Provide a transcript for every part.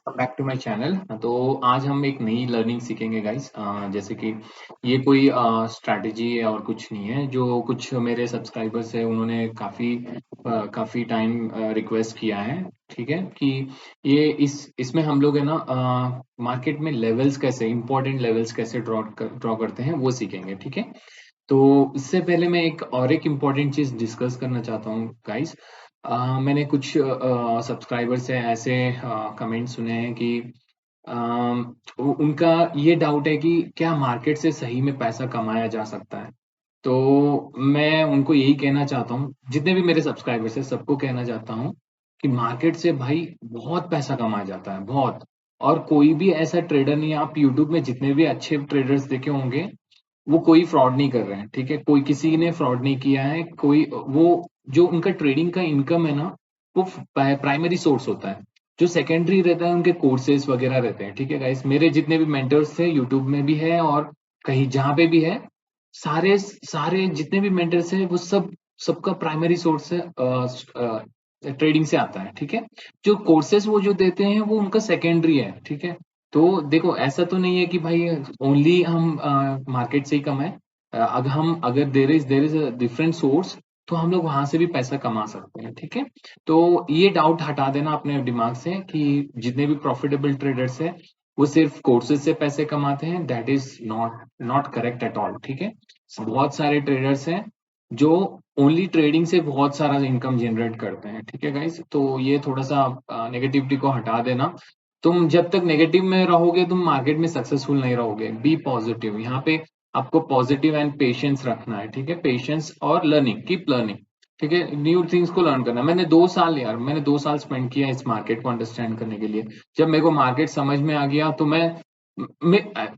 Back to my channel. तो आज हम एक नई लर्निंग सीखेंगे गाइस। जैसे कि ये कोई स्ट्रैटेजी और कुछ नहीं है। जो कुछ मेरे सब्सक्राइबर्स है उन्होंने काफी टाइम रिक्वेस्ट किया है। ठीक है कि ये इसमें हम लोग है ना मार्केट में लेवल्स कैसे इंपॉर्टेंट लेवल्स कैसे ड्रॉ करते हैं वो सीखेंगे। ठीक है। तो इससे पहले मैं एक इम्पॉर्टेंट चीज डिस्कस करना चाहता हूँ गाइस। मैंने कुछ सब्सक्राइबर से ऐसे कमेंट सुने हैं कि उनका ये डाउट है कि क्या मार्केट से सही में पैसा कमाया जा सकता है। तो मैं उनको यही कहना चाहता हूँ, जितने भी मेरे सब्सक्राइबर्स हैं सबको कहना चाहता हूँ कि मार्केट से भाई बहुत पैसा कमाया जाता है, बहुत। और कोई भी ऐसा ट्रेडर नहीं है, आप यूट्यूब में जितने भी अच्छे ट्रेडर्स देखे होंगे वो कोई फ्रॉड नहीं कर रहे हैं। ठीक है, कोई किसी ने फ्रॉड नहीं किया है। कोई वो जो उनका ट्रेडिंग का इनकम है ना, वो प्राइमरी सोर्स होता है। जो सेकेंडरी रहता है उनके कोर्सेज वगैरह रहते हैं। ठीक है गाइस, मेरे जितने भी मेंटर्स थे यूट्यूब में भी है और कहीं जहां पे भी है, सारे सारे जितने भी मेंटर्स है वो सबका प्राइमरी सोर्स है ट्रेडिंग से आता है। ठीक है, जो कोर्सेज वो जो देते हैं वो उनका सेकेंडरी है। ठीक है, तो देखो ऐसा तो नहीं है कि भाई ओनली हम मार्केट से ही कमाए। अगर there is a different source तो हम लोग वहां से भी पैसा कमा सकते हैं। ठीक है, तो ये डाउट हटा देना अपने दिमाग से कि जितने भी प्रॉफिटेबल ट्रेडर्स है वो सिर्फ कोर्सेज से पैसे कमाते हैं। That is not not correct at all. ठीक है, बहुत सारे ट्रेडर्स हैं जो ओनली ट्रेडिंग से बहुत सारा इनकम जनरेट करते हैं। ठीक है गाइस, तो ये थोड़ा सा नेगेटिविटी को हटा देना। तुम जब तक नेगेटिव में रहोगे तुम मार्केट में सक्सेसफुल नहीं रहोगे। बी पॉजिटिव, यहाँ पे आपको पॉजिटिव एंड पेशेंस रखना है। ठीक है, पेशेंस और लर्निंग, कीप लर्निंग। ठीक है, न्यू थिंग्स को लर्न करना। मैंने 2 साल स्पेंड किया इस मार्केट को अंडरस्टैंड करने के लिए। जब मेरे को मार्केट समझ में आ गया तो मैं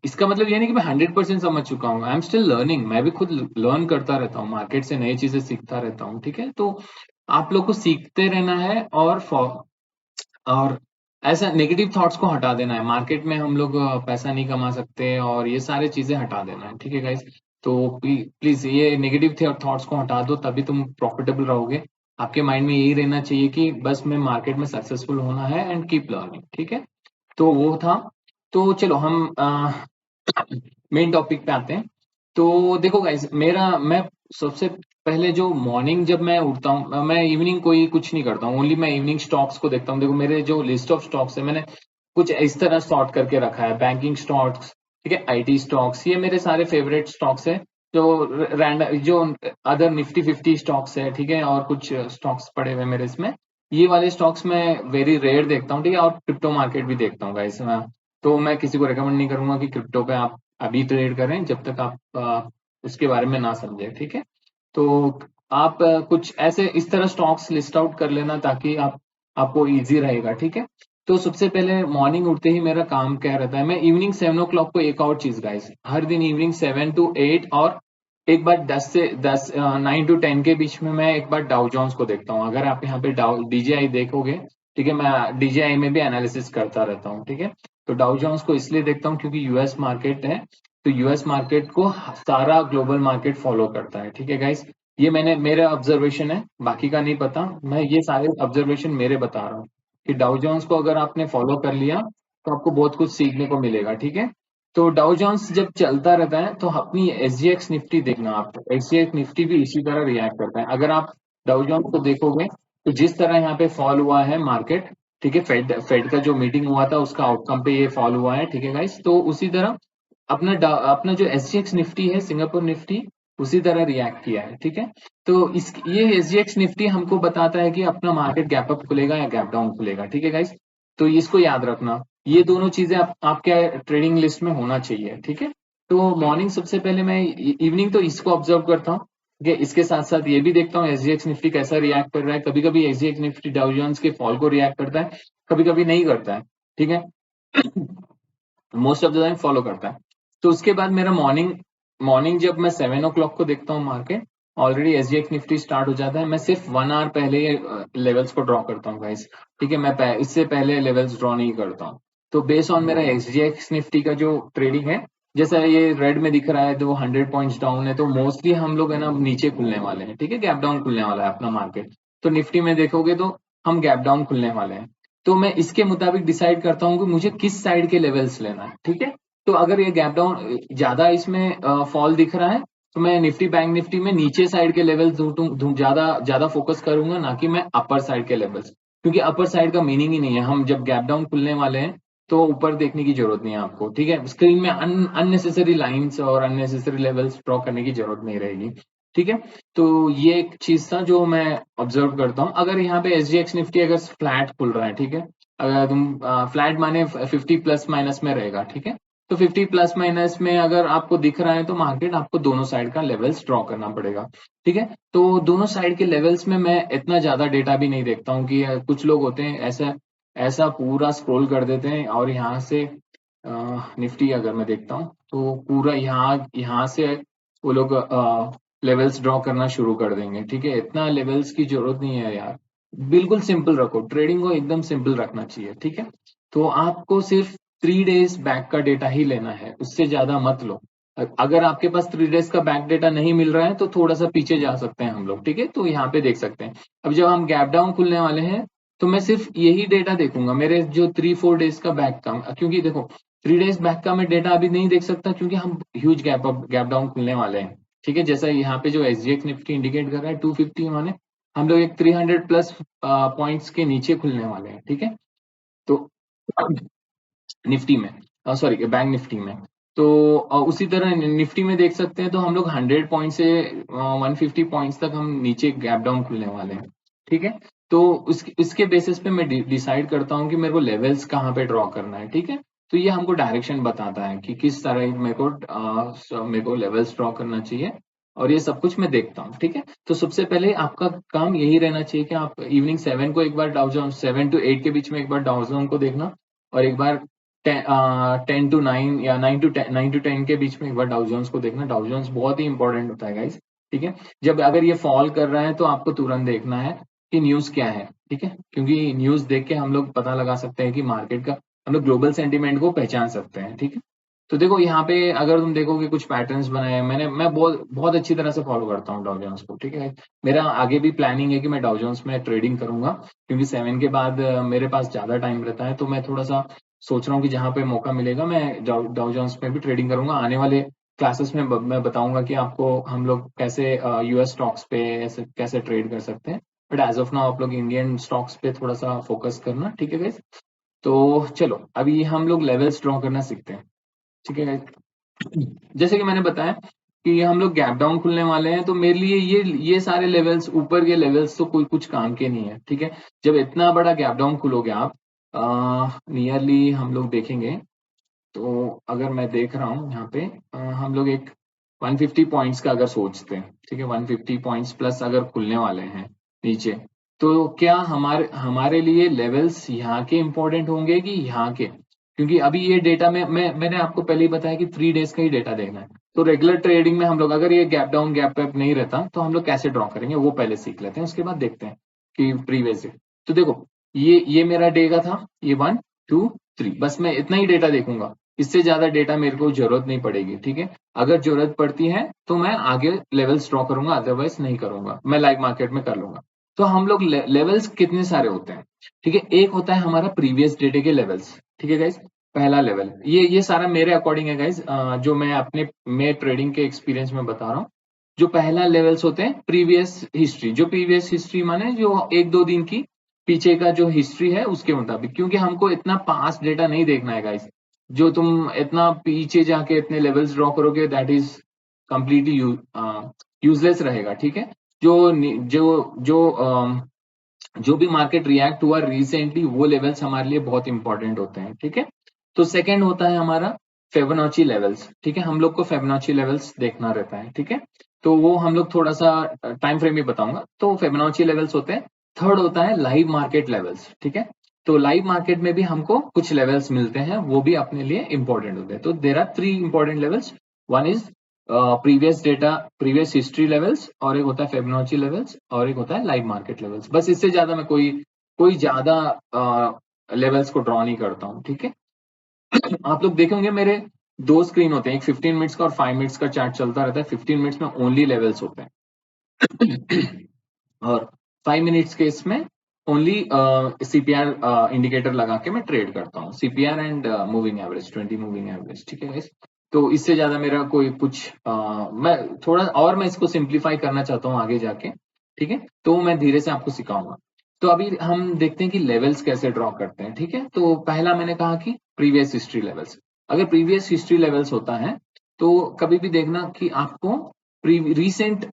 इसका मतलब ये नहीं कि मैं 100% समझ चुका हूँ। आई एम स्टिल लर्निंग, मैं भी खुद लर्न करता रहता हूँ, मार्केट से नई चीजें सीखता रहता हूँ। ठीक है, तो आप लोग को सीखते रहना है और ऐसा नेगेटिव थॉट्स को हटा देना है। मार्केट में हम लोग पैसा नहीं कमा सकते और ये सारी चीजें हटा देना है। ठीक है गाइस, तो प्लीज ये नेगेटिव थॉट्स को हटा दो, तभी तुम प्रॉफिटेबल रहोगे। आपके माइंड में यही रहना चाहिए कि बस मैं मार्केट में सक्सेसफुल होना है एंड कीप लर्निंग। ठीक है, तो वो था। तो चलो हम मेन टॉपिक पे आते हैं। तो देखो गाइस, मैं सबसे पहले जो मॉर्निंग जब मैं उठता हूँ, मैं इवनिंग कोई कुछ नहीं करता हूँ, ओनली मैं इवनिंग स्टॉक्स को देखता हूँ। देखो मेरे जो लिस्ट ऑफ स्टॉक्स है, मैंने कुछ इस तरह सॉर्ट करके रखा है। बैंकिंग स्टॉक्स, ठीक है, आईटी स्टॉक्स, ये मेरे सारे फेवरेट स्टॉक्स है। जो रैंडम जो अदर निफ्टी 50 स्टॉक्स है, ठीक है, और कुछ स्टॉक्स पड़े हुए मेरे इसमें। ये वाले स्टॉक्स मैं वेरी रेयर देखता हूँ। ठीक है, और क्रिप्टो मार्केट भी देखता हूँ गाइस। तो मैं किसी को रेकमेंड नहीं करूंगा कि क्रिप्टो पे आप अभी ट्रेड करें जब तक आप उसके बारे में ना समझे। ठीक है, तो आप कुछ ऐसे इस तरह स्टॉक्स लिस्ट आउट कर लेना ताकि आपको इजी रहेगा। ठीक है, तो सबसे पहले मॉर्निंग उठते ही मेरा काम क्या रहता है, मैं इवनिंग 7 o'clock को एक और चीज गाइस, हर दिन इवनिंग 7 to 8 और एक बार 10 से 10 9 to 10 के बीच में मैं एक बार डाउ जोन्स को देखता हूँ। अगर आप यहाँ पे डाउ डीजीआई देखोगे, ठीक है, मैं डीजीआई में भी एनालिसिस करता रहता हूँ। ठीक है, तो डाउ जोन्स को इसलिए देखता हूँ क्योंकि यूएस मार्केट है, तो यूएस मार्केट को सारा ग्लोबल मार्केट फॉलो करता है। ठीक है गाइस, ये मेरा ऑब्जर्वेशन है, बाकी का नहीं पता। मैं ये सारे ऑब्जर्वेशन मेरे बता रहा हूँ कि डाउ जोन्स को अगर आपने फॉलो कर लिया तो आपको बहुत कुछ सीखने को मिलेगा। ठीक है, तो डाउ जोन्स जब चलता रहता है तो अपनी एसजीएक्स निफ्टी देखना। आप एसजीएक्स निफ्टी भी इसी तरह रिएक्ट करता है। अगर आप डाउ जोन्स को देखोगे तो जिस तरह यहाँ पे फॉल हुआ है मार्केट, ठीक है, फेड का जो मीटिंग हुआ था उसका आउटकम पे ये फॉल हुआ है। ठीक है गाइस, तो उसी तरह अपना जो एसजीएक्स निफ्टी है, सिंगापुर निफ्टी, उसी तरह रिएक्ट किया है। ठीक है, तो इस ये एसजीएक्स निफ्टी हमको बताता है कि अपना मार्केट गैप अप खुलेगा या गैप डाउन खुलेगा। ठीक है गाइस, तो इसको याद रखना। ये दोनों चीजें आपके ट्रेडिंग लिस्ट में होना चाहिए। ठीक है, तो मॉर्निंग सबसे पहले मैं इवनिंग तो इसको ऑब्जर्व करता हूँ। ठीक है, इसके साथ साथ ये भी देखता हूँ एसजीएक्स निफ्टी कैसा रिएक्ट कर रहा है। कभी कभी एसजीएक्स निफ्टी डाउ जोन्स के फॉल को रिएक्ट करता है, कभी कभी नहीं करता है। ठीक है, most of the time follow करता है। तो उसके बाद मेरा मॉर्निंग मॉर्निंग जब मैं 7 o'clock को देखता हूँ market, already SGX Nifty start हो जाता है। मैं सिर्फ 1 hour पहले लेवल्स को ड्रॉ करता हूँ गाइस। ठीक है, मैं इससे पहले लेवल्स ड्रॉ नहीं करता हूँ। तो बेस्ड ऑन मेरा एसजीएक्स निफ्टी का जो ट्रेडिंग है, जैसा ये रेड में दिख रहा है तो 100 पॉइंट्स डाउन है, तो मोस्टली हम लोग है ना नीचे खुलने वाले हैं। ठीक है, गैप डाउन खुलने वाला है अपना मार्केट। तो निफ्टी में देखोगे तो हम गैप डाउन खुलने वाले हैं। तो मैं इसके मुताबिक डिसाइड करता हूँ कि मुझे किस साइड के लेवल्स लेना है, ठीक है। तो अगर ये गैप डाउन ज्यादा इसमें फॉल दिख रहा है, तो मैं निफ्टी बैंक निफ्टी में नीचे साइड के लेवल्स ज्यादा ज्यादा फोकस करूंगा, ना कि मैं अपर साइड के लेवल्स, क्योंकि अपर साइड का मीनिंग ही नहीं है। हम जब गैप डाउन खुलने वाले हैं तो ऊपर देखने की जरूरत नहीं है आपको, ठीक है। स्क्रीन में अननेसेसरी लाइंस और अननेसेसरी लेवल्स ड्रॉ करने की जरूरत नहीं रहेगी, ठीक है। तो ये एक चीज था जो मैं ऑब्जर्व करता हूँ। अगर यहाँ पे एसजीएक्स निफ्टी अगर फ्लैट खुल रहा है, ठीक है, अगर तुम फ्लैट माने 50 प्लस माइनस में रहेगा, ठीक है, तो 50 प्लस माइनस में अगर आपको दिख रहा है तो मार्केट आपको दोनों साइड का लेवल्स ड्रॉ करना पड़ेगा, ठीक है। तो दोनों साइड के लेवल्स में मैं इतना ज्यादा डेटा भी नहीं देखता हूँ कि कुछ लोग होते हैं ऐसा ऐसा पूरा स्क्रॉल कर देते हैं और यहाँ से निफ्टी अगर मैं देखता हूँ तो पूरा यहाँ यहाँ से वो लोग लेवल्स ड्रॉ करना शुरू कर देंगे, ठीक है। इतना लेवल्स की जरूरत नहीं है यार, बिल्कुल सिंपल रखो, ट्रेडिंग को एकदम सिंपल रखना चाहिए, ठीक है। तो आपको सिर्फ 3 डेज बैक का डेटा ही लेना है, उससे ज्यादा मत लो। अगर आपके पास 3 डेज का बैक डेटा नहीं मिल रहा है तो थोड़ा सा पीछे जा सकते हैं हम लोग, ठीक है। तो यहाँ पे देख सकते हैं, अब जब हम गैप डाउन खुलने वाले हैं तो मैं सिर्फ यही डेटा देखूंगा, मेरे जो 3-4 डेज का बैक का, क्योंकि देखो 3 डेज बैक का मैं डेटा अभी नहीं देख सकता क्योंकि हम ह्यूज गैप डाउन खुलने वाले हैं, ठीक है। जैसा यहाँ पे जो एसजीएक्स निफ्टी इंडिकेट कर रहा है 250 माने हम लोग एक 300 प्लस पॉइंट्स के नीचे खुलने वाले हैं, ठीक है। तो निफ्टी में, सॉरी बैंक निफ्टी में, तो उसी तरह निफ्टी में देख सकते हैं तो हम लोग 100 पॉइंट से 150 पॉइंट्स तक हम नीचे गैप डाउन खुलने वाले हैं, ठीक है। तो इसके बेसिस पे मैं डिसाइड करता हूँ कि मेरे को लेवल्स कहाँ पे ड्रॉ करना है, ठीक है। तो ये हमको डायरेक्शन बताता है कि किस तरह मेरे को लेवल्स ड्रॉ करना चाहिए, और ये सब कुछ मैं देखता हूँ, ठीक है। तो सबसे पहले आपका काम यही रहना चाहिए कि आप इवनिंग 7 को एक बार डाउ जोन्स 7 to 8 के बीच में एक बार डाउ जोन को देखना, और एक बार 10 to 9 या 9 to 10 के बीच में एक बार डाउ जोन्स को देखना। डाउ जोन्स बहुत ही इंपॉर्टेंट होता है गाइस, ठीक है। जब अगर ये फॉल कर रहा है तो आपको तुरंत देखना है कि न्यूज क्या है, ठीक है, क्योंकि न्यूज देख के हम लोग पता लगा सकते हैं कि मार्केट का, हम लोग ग्लोबल सेंटीमेंट को पहचान सकते हैं, ठीक है। तो देखो यहाँ पे अगर तुम देखोगे कुछ पैटर्न्स बनाए हैं मैं बहुत बहुत अच्छी तरह से फॉलो करता हूँ डाउ जोन्स को, ठीक है। मेरा आगे भी प्लानिंग है कि मैं डाउ जोन्स में ट्रेडिंग करूंगा, क्योंकि 7 के बाद मेरे पास ज्यादा टाइम रहता है, तो मैं थोड़ा सा सोच रहा हूँ कि जहाँ पे मौका मिलेगा मैं डाउ जोन्स में भी ट्रेडिंग करूंगा। आने वाले क्लासेस में मैं बताऊंगा कि आपको हम लोग कैसे यूएस स्टॉक्स पे ऐसे कैसे ट्रेड कर सकते हैं, बट एज ऑफ नाउ आप लोग इंडियन स्टॉक्स पे थोड़ा सा फोकस करना, ठीक है गाइस। तो चलो अभी हम लोग लेवल्स ड्रॉ करना सीखते हैं, ठीक है गाइस। जैसे कि मैंने बताया कि हम लोग गैप डाउन खुलने वाले हैं, तो मेरे लिए ये सारे लेवल्स, ऊपर के लेवल्स तो कोई कुछ काम के नहीं है, ठीक है। जब इतना बड़ा गैप डाउन खुलोगे आप, नियरली हम लोग देखेंगे, तो अगर मैं देख रहा हूँ यहाँ पे हम लोग एक 150 पॉइंट्स का अगर सोचते हैं, ठीक है, 150 पॉइंट्स प्लस अगर खुलने वाले हैं नीचे, तो क्या हमारे हमारे लिए लेवल्स यहाँ के इंपॉर्टेंट होंगे कि यहाँ के, क्योंकि अभी ये डेटा में मैंने आपको पहले ही बताया कि 3 डेज का ही डेटा देखना है। तो रेगुलर ट्रेडिंग में हम लोग अगर ये गैप डाउन गैप अप नहीं रहता तो हम लोग कैसे ड्रॉ करेंगे वो पहले सीख लेते हैं, उसके बाद देखते हैं कि प्रीवियस डे। तो देखो ये मेरा डे का था, ये 1, 2, 3, बस मैं इतना ही डेटा देखूंगा, इससे ज्यादा डेटा मेरे को जरूरत नहीं पड़ेगी, ठीक है। अगर जरूरत पड़ती है तो मैं आगे लेवल्स ड्रॉ करूंगा, अदरवाइज नहीं करूंगा, मैं लाइव मार्केट में कर लूंगा। तो हम लोग लेवल्स कितने सारे होते हैं, ठीक है। एक होता है हमारा प्रीवियस डेटे के लेवल्स, ठीक है गाइज। पहला लेवल ये सारा मेरे अकॉर्डिंग है गाइज, जो मैं ट्रेडिंग के एक्सपीरियंस में बता रहा हूँ। जो पहला लेवल्स होते हैं प्रीवियस हिस्ट्री, जो प्रीवियस हिस्ट्री माने जो 1-2 दिन की पीछे का जो हिस्ट्री है उसके मुताबिक, क्योंकि हमको इतना पास्ट डेटा नहीं देखना है गाइज। जो तुम इतना पीछे जाके इतने लेवल्स ड्रॉ करोगे दैट इज कंप्लीटली यूजलेस रहेगा, ठीक है। जो जो जो जो भी मार्केट रिएक्ट हुआ रिसेंटली वो लेवल्स हमारे लिए बहुत इंपॉर्टेंट होते हैं, ठीक है। तो सेकंड होता है हमारा फेबोनाची लेवल्स, ठीक है। हम लोग को फेबोनाची लेवल्स देखना रहता है, ठीक है। तो वो हम लोग थोड़ा सा टाइम फ्रेम भी बताऊंगा, तो फेबोनाची लेवल्स होते हैं। थर्ड होता है लाइव मार्केट लेवल्स, ठीक है। तो लाइव मार्केट में भी हमको कुछ लेवल्स मिलते हैं, वो भी अपने लिए इंपॉर्टेंट होते हैं। तो there are 3 important levels, one is previous data, previous history levels, और एक होता है फेबोनाची लेवल्स, और एक होता है लाइव मार्केट लेवल्स। बस इससे ज्यादा मैं कोई कोई ज्यादा लेवल्स को ड्रॉ नहीं करता हूँ, ठीक है। आप लोग देखेंगे मेरे 2 स्क्रीन होते हैं, एक 15 मिनट्स का और 5 मिनट्स का चार्ट चलता रहता है। 15 मिनट्स में ओनली लेवल्स होते हैं और 5 मिनट्स के इसमें ओनली सीपीआर इंडिकेटर लगा के मैं ट्रेड करता हूँ, CPR and moving average, 20 moving average, ठीक है गाइस। तो इससे ज्यादा मेरा कोई कुछ मैं थोड़ा और मैं इसको सिंप्लीफाई करना चाहता हूँ आगे जाके, ठीक है, तो मैं धीरे से आपको सिखाऊंगा। तो अभी हम देखते हैं कि लेवल्स कैसे ड्रॉ करते हैं, ठीक है। तो पहला मैंने कहा कि प्रीवियस हिस्ट्री लेवल्स। अगर प्रीवियस हिस्ट्री लेवल्स होता है तो कभी भी देखना कि आपको रिसेंट,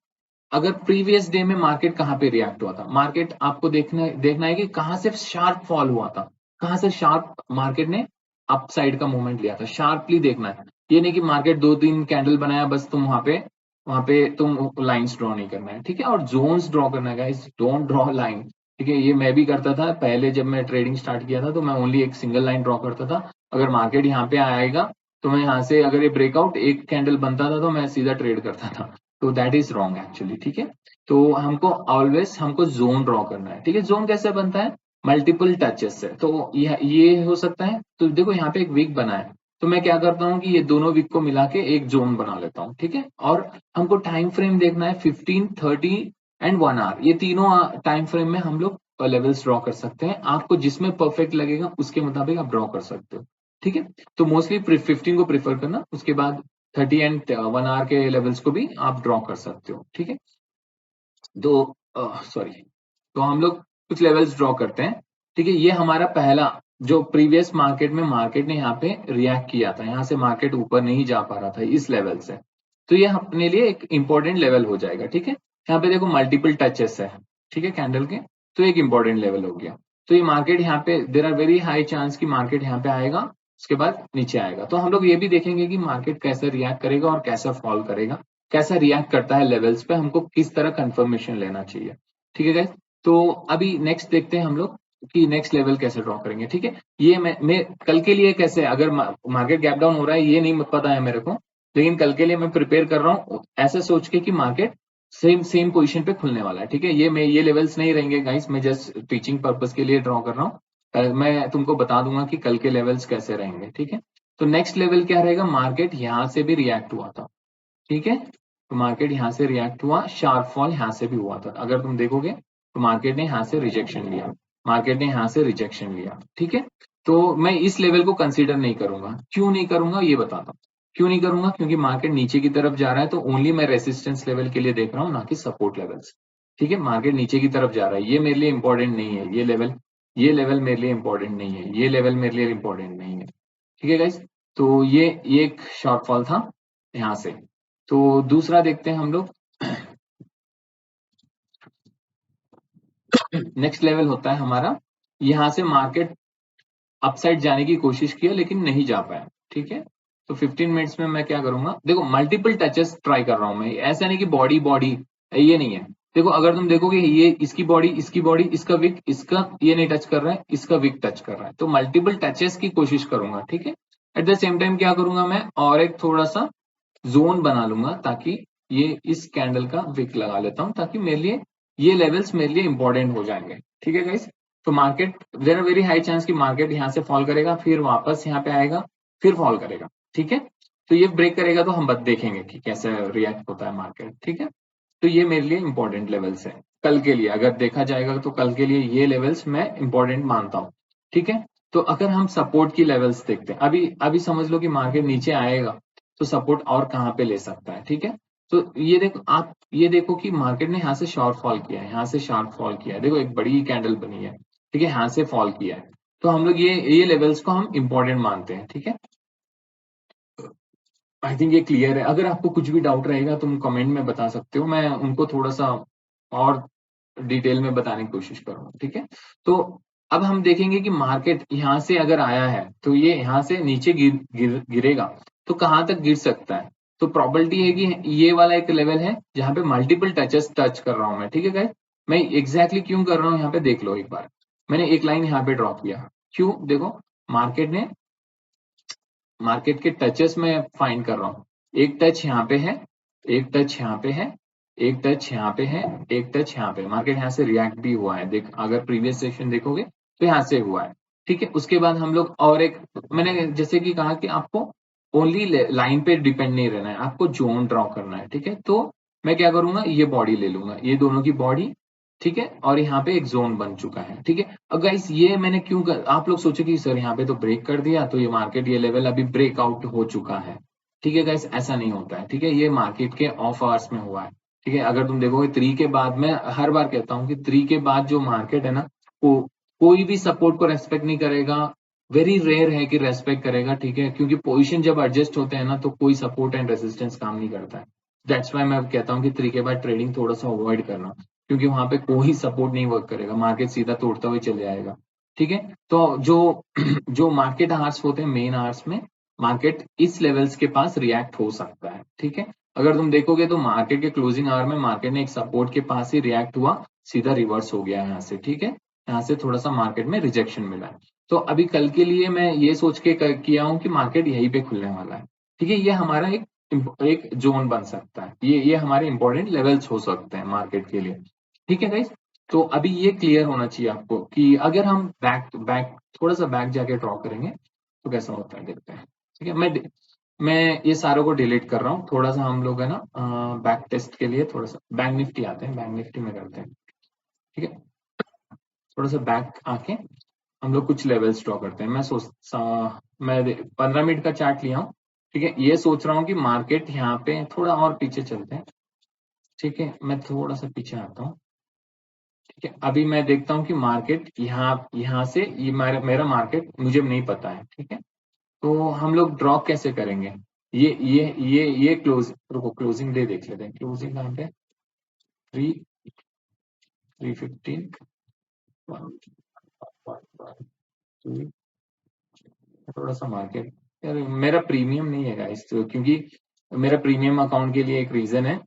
अगर प्रीवियस डे में मार्केट कहाँ पे रिएक्ट हुआ था, मार्केट आपको देखना है कि कहाँ से शार्प फॉल हुआ था, कहाँ से शार्प मार्केट ने अपसाइड का मूवमेंट लिया था, शार्पली देखना है। ये नहीं कि मार्केट 2-3 कैंडल बनाया बस तुम वहां पे तुम लाइंस ड्रॉ नहीं करना है, ठीक है। और जोन्स ड्रॉ करना है गाइस, डोंट ड्रॉ लाइन, ठीक है। ये मैं भी करता था पहले, जब मैं ट्रेडिंग स्टार्ट किया था तो मैं ओनली एक सिंगल लाइन ड्रॉ करता था। अगर मार्केट यहाँ पे आएगा तो मैं यहाँ से, अगर ये ब्रेकआउट एक कैंडल बनता था तो मैं सीधा ट्रेड करता था। तो दैट इज रॉन्ग एक्चुअली, ठीक है। तो हमको ऑलवेज हमको जोन ड्रॉ करना है, ठीक है। जोन कैसे बनता है, मल्टीपल टचेस से। तो ये हो सकता है, तो देखो यहाँ पे एक वीक बना है, तो मैं क्या करता हूँ कि ये दोनों वीक को मिला के एक जोन बना लेता हूँ, ठीक है। और हमको टाइम फ्रेम देखना है 15, 30 एंड 1 आवर, ये तीनों टाइम फ्रेम में हम लोग लेवल्स ड्रॉ कर सकते हैं। आपको जिसमें परफेक्ट लगेगा उसके मुताबिक आप ड्रॉ कर सकते हो, ठीक है। तो मोस्टली 15 को प्रेफर करना, उसके बाद 30 एंड 1 आवर के लेवल्स को भी आप ड्रॉ कर सकते हो, ठीक है। तो सॉरी, तो हम लोग कुछ लेवल्स ड्रॉ करते हैं, ठीक है। ये हमारा पहला, जो प्रीवियस मार्केट में मार्केट ने यहाँ पे रिएक्ट किया था, यहाँ से मार्केट ऊपर नहीं जा पा रहा था इस लेवल से, तो ये अपने लिए एक इंपॉर्टेंट लेवल हो जाएगा, ठीक है। यहाँ पे देखो मल्टीपल टचेस है, ठीक है, कैंडल के, तो एक इंपॉर्टेंट लेवल हो गया। तो ये मार्केट यहाँ पे there are very high chance की मार्केट यहाँ पे आएगा, उसके बाद नीचे आएगा। तो हम लोग ये भी देखेंगे कि मार्केट कैसे रिएक्ट करेगा और कैसा फॉल करेगा, कैसा रिएक्ट करता है लेवल्स पे, हमको किस तरह कंफर्मेशन लेना चाहिए, ठीक है गाइस। तो अभी नेक्स्ट देखते हैं हम लोग कि नेक्स्ट लेवल कैसे ड्रॉ करेंगे, ठीक है। ये मैं कल के लिए कैसे, अगर मार्केट गैप डाउन हो रहा है ये नहीं पता है मेरे को, लेकिन कल के लिए मैं प्रिपेयर कर रहा हूँ ऐसे सोच के कि मार्केट सेम सेम पोजीशन पे खुलने वाला है, ठीक है। ये लेवल्स नहीं रहेंगे गाइस, मैं जस्ट टीचिंग पर्पस के लिए ड्रॉ कर रहा हूँ। मैं तुमको बता दूंगा कि कल के लेवल्स कैसे रहेंगे, ठीक है। तो नेक्स्ट लेवल क्या रहेगा, मार्केट यहाँ से भी रिएक्ट हुआ था, ठीक है। तो मार्केट यहाँ से रिएक्ट हुआ, शार्प फॉल यहाँ से भी हुआ था, अगर तुम देखोगे तो मार्केट ने यहाँ से रिजेक्शन लिया, मार्केट ने यहाँ से रिजेक्शन लिया, ठीक है। तो मैं इस लेवल को कंसीडर नहीं करूंगा, क्यों नहीं करूंगा ये बताता हूँ। क्यों नहीं करूंगा, क्योंकि मार्केट नीचे की तरफ जा रहा है, तो ओनली मैं रेसिस्टेंस लेवल के लिए देख रहा हूँ, ना कि सपोर्ट लेवल्स, ठीक है। मार्केट नीचे की तरफ जा रहा है, ये मेरे लिए इंपॉर्टेंट नहीं है, ये लेवल मेरे लिए इंपॉर्टेंट नहीं है, ये लेवल मेरे लिए इंपॉर्टेंट नहीं है, ठीक है गाइस। तो ये एक शॉर्टफॉल था यहाँ से। तो दूसरा देखते हैं हम लोग। नेक्स्ट लेवल होता है हमारा, यहाँ से मार्केट अपसाइड जाने की कोशिश किया लेकिन नहीं जा पाया, ठीक है। तो 15 मिनट्स में मैं क्या करूंगा, देखो मल्टीपल टचेस ट्राई कर रहा हूं मैं, ऐसा नहीं कि बॉडी बॉडी, ये नहीं है। देखो अगर तुम देखोगे ये इसकी बॉडी, इसका विक, इसका ये नहीं टच कर रहा है, इसका विक टच कर रहा है, तो मल्टीपल टचेस की कोशिश करूंगा, ठीक है। एट द सेम टाइम क्या करूंगा मैं, और एक थोड़ा सा जोन बना लूंगा, ताकि ये इस कैंडल का विक लगा लेता हूं, ताकि मेरे लिए ये लेवल्स मेरे लिए इंपॉर्टेंट हो जाएंगे, ठीक है गाइस। तो market, there are very high chance कि मार्केट यहाँ से फॉल करेगा, फिर वापस यहाँ पे आएगा, फिर फॉल करेगा, ठीक है। तो ये ब्रेक करेगा तो हम बस देखेंगे कि कैसे रिएक्ट होता है मार्केट, ठीक है। तो ये मेरे लिए इंपॉर्टेंट लेवल्स है कल के लिए, अगर देखा जाएगा तो कल के लिए ये लेवल्स मैं इंपॉर्टेंट मानता हूँ, ठीक है। तो अगर हम सपोर्ट की लेवल्स देखते हैं, अभी अभी समझ लो कि मार्केट नीचे आएगा, तो सपोर्ट और कहाँ पे ले सकता है, ठीक है। तो ये देखो, आप ये देखो कि मार्केट ने यहाँ से शॉर्ट फॉल किया है, यहाँ से शार्प फॉल किया है, देखो एक बड़ी कैंडल बनी है, ठीक है, यहाँ से फॉल किया है। तो हम लोग ये लेवल्स को हम इंपॉर्टेंट मानते हैं, ठीक है। आई थिंक ये क्लियर है, अगर आपको कुछ भी डाउट रहेगा तुम कमेंट में बता सकते हो, मैं उनको थोड़ा सा और डिटेल में बताने की कोशिश करूंगा, ठीक है। तो अब हम देखेंगे कि मार्केट यहाँ से अगर आया है तो ये यहाँ से नीचे गिरेगा, तो कहाँ तक गिर सकता है। तो प्रोबेबिलिटी है कि ये वाला एक लेवल है जहां पे मल्टीपल टचेस टच कर रहा हूं मैं, ठीक है गाइस। मैं एग्जैक्टली क्यों कर रहा हूँ यहाँ पे देख लो एक बार, मैंने एक लाइन यहाँ पे ड्रॉ किया, क्यों, देखो मार्केट के टचेस में फाइंड कर रहा हूँ, एक टच यहाँ पे है, एक टच यहाँ पे है, एक टच यहाँ पे है, एक टच यहाँ पे, मार्केट यहाँ से रिएक्ट भी हुआ है, देख अगर प्रीवियस सेशन देखोगे तो यहाँ से हुआ है, ठीक है। उसके बाद हम लोग और एक, मैंने जैसे कि कहा कि आपको ओनली लाइन पे डिपेंड नहीं रहना है, आपको जोन ड्रॉ करना है, ठीक है। तो मैं क्या करूंगा, ये बॉडी ले लूंगा, ये दोनों की बॉडी, ठीक है, और यहाँ पे एक जोन बन चुका है। ठीक है, अब गाइस ये मैंने क्यों आप लोग सोचे कि सर यहाँ पे तो ब्रेक कर दिया तो ये मार्केट ये लेवल अभी ब्रेकआउट हो चुका है। ठीक है गाइस, ऐसा नहीं होता है। ठीक है, ये मार्केट के ऑफ आवर्स में हुआ है। ठीक है, अगर तुम देखोगे 3 के बाद, मैं हर बार कहता हूँ कि 3 के बाद जो मार्केट है ना, वो कोई भी सपोर्ट को रेस्पेक्ट नहीं करेगा। वेरी रेयर है कि रेस्पेक्ट करेगा। ठीक है, क्योंकि पोजिशन जब एडजस्ट होते हैं ना तो कोई सपोर्ट एंड रेजिस्टेंस काम नहीं करता है। दैट्स वाई मैं कहता हूँ कि 3 के बाद ट्रेडिंग थोड़ा सा अवॉइड करना, क्योंकि वहां पे कोई सपोर्ट नहीं वर्क करेगा, मार्केट सीधा तोड़ता हुए चले जाएगा। ठीक है, तो जो जो मार्केट आवर्स होते हैं, मेन आवर्स में मार्केट इस लेवल्स के पास रिएक्ट हो सकता है। ठीक है, अगर तुम देखोगे तो मार्केट के क्लोजिंग आवर में मार्केट ने एक सपोर्ट के पास ही रिएक्ट हुआ, सीधा रिवर्स हो गया यहाँ से। ठीक है, यहाँ से थोड़ा सा मार्केट में रिजेक्शन मिला है। तो अभी कल के लिए मैं ये सोच के किया हूँ कि मार्केट यहीं पे खुलने वाला है। ठीक है, ये हमारा एक जोन बन सकता है, ये हमारे इंपॉर्टेंट लेवल्स हो सकते हैं मार्केट के लिए। ठीक है गाइस, तो अभी ये क्लियर होना चाहिए आपको कि अगर हम बैक बैक थोड़ा सा बैक जाके ड्रॉ करेंगे तो कैसा होता है, देखते हैं। ठीक है, मैं ये सारों को डिलीट कर रहा हूँ। थोड़ा सा हम लोग है ना बैक टेस्ट के लिए थोड़ा सा बैंक निफ्टी आते हैं, बैंक निफ्टी में करते हैं। ठीक है, थोड़ा सा बैक आके हम लोग कुछ लेवल्स ड्रॉ करते हैं। मैं 15 मिनट का चार्ट लिया हूँ। ठीक है, ये सोच रहा हूँ कि मार्केट यहाँ पे थोड़ा और पीछे चलते हैं। ठीक है, मैं थोड़ा सा पीछे आता हूँ। ठीक है, अभी मैं देखता हूँ कि मार्केट यहाँ यहाँ से ये मेरा मार्केट मुझे नहीं पता है। ठीक है, तो हम लोग ड्रॉ कैसे करेंगे? ये क्लोज, रुको क्लोजिंग डे देख लेते हैं। क्लोजिंग कहाँ पे? 315 थोड़ा सा मार्केट, यार मेरा प्रीमियम नहीं है गाइस, तो क्योंकि मेरा प्रीमियम अकाउंट के लिए एक रीजन है।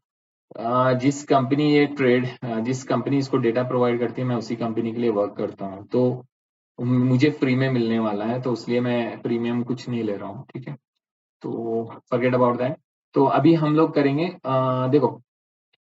जिस कंपनी इसको डेटा प्रोवाइड करती है, मैं उसी कंपनी के लिए वर्क करता हूँ, तो मुझे फ्री में मिलने वाला है, तो इसलिए मैं प्रीमियम कुछ नहीं ले रहा हूँ। ठीक है, तो फॉरगेट अबाउट दैट। तो अभी हम लोग करेंगे, देखो,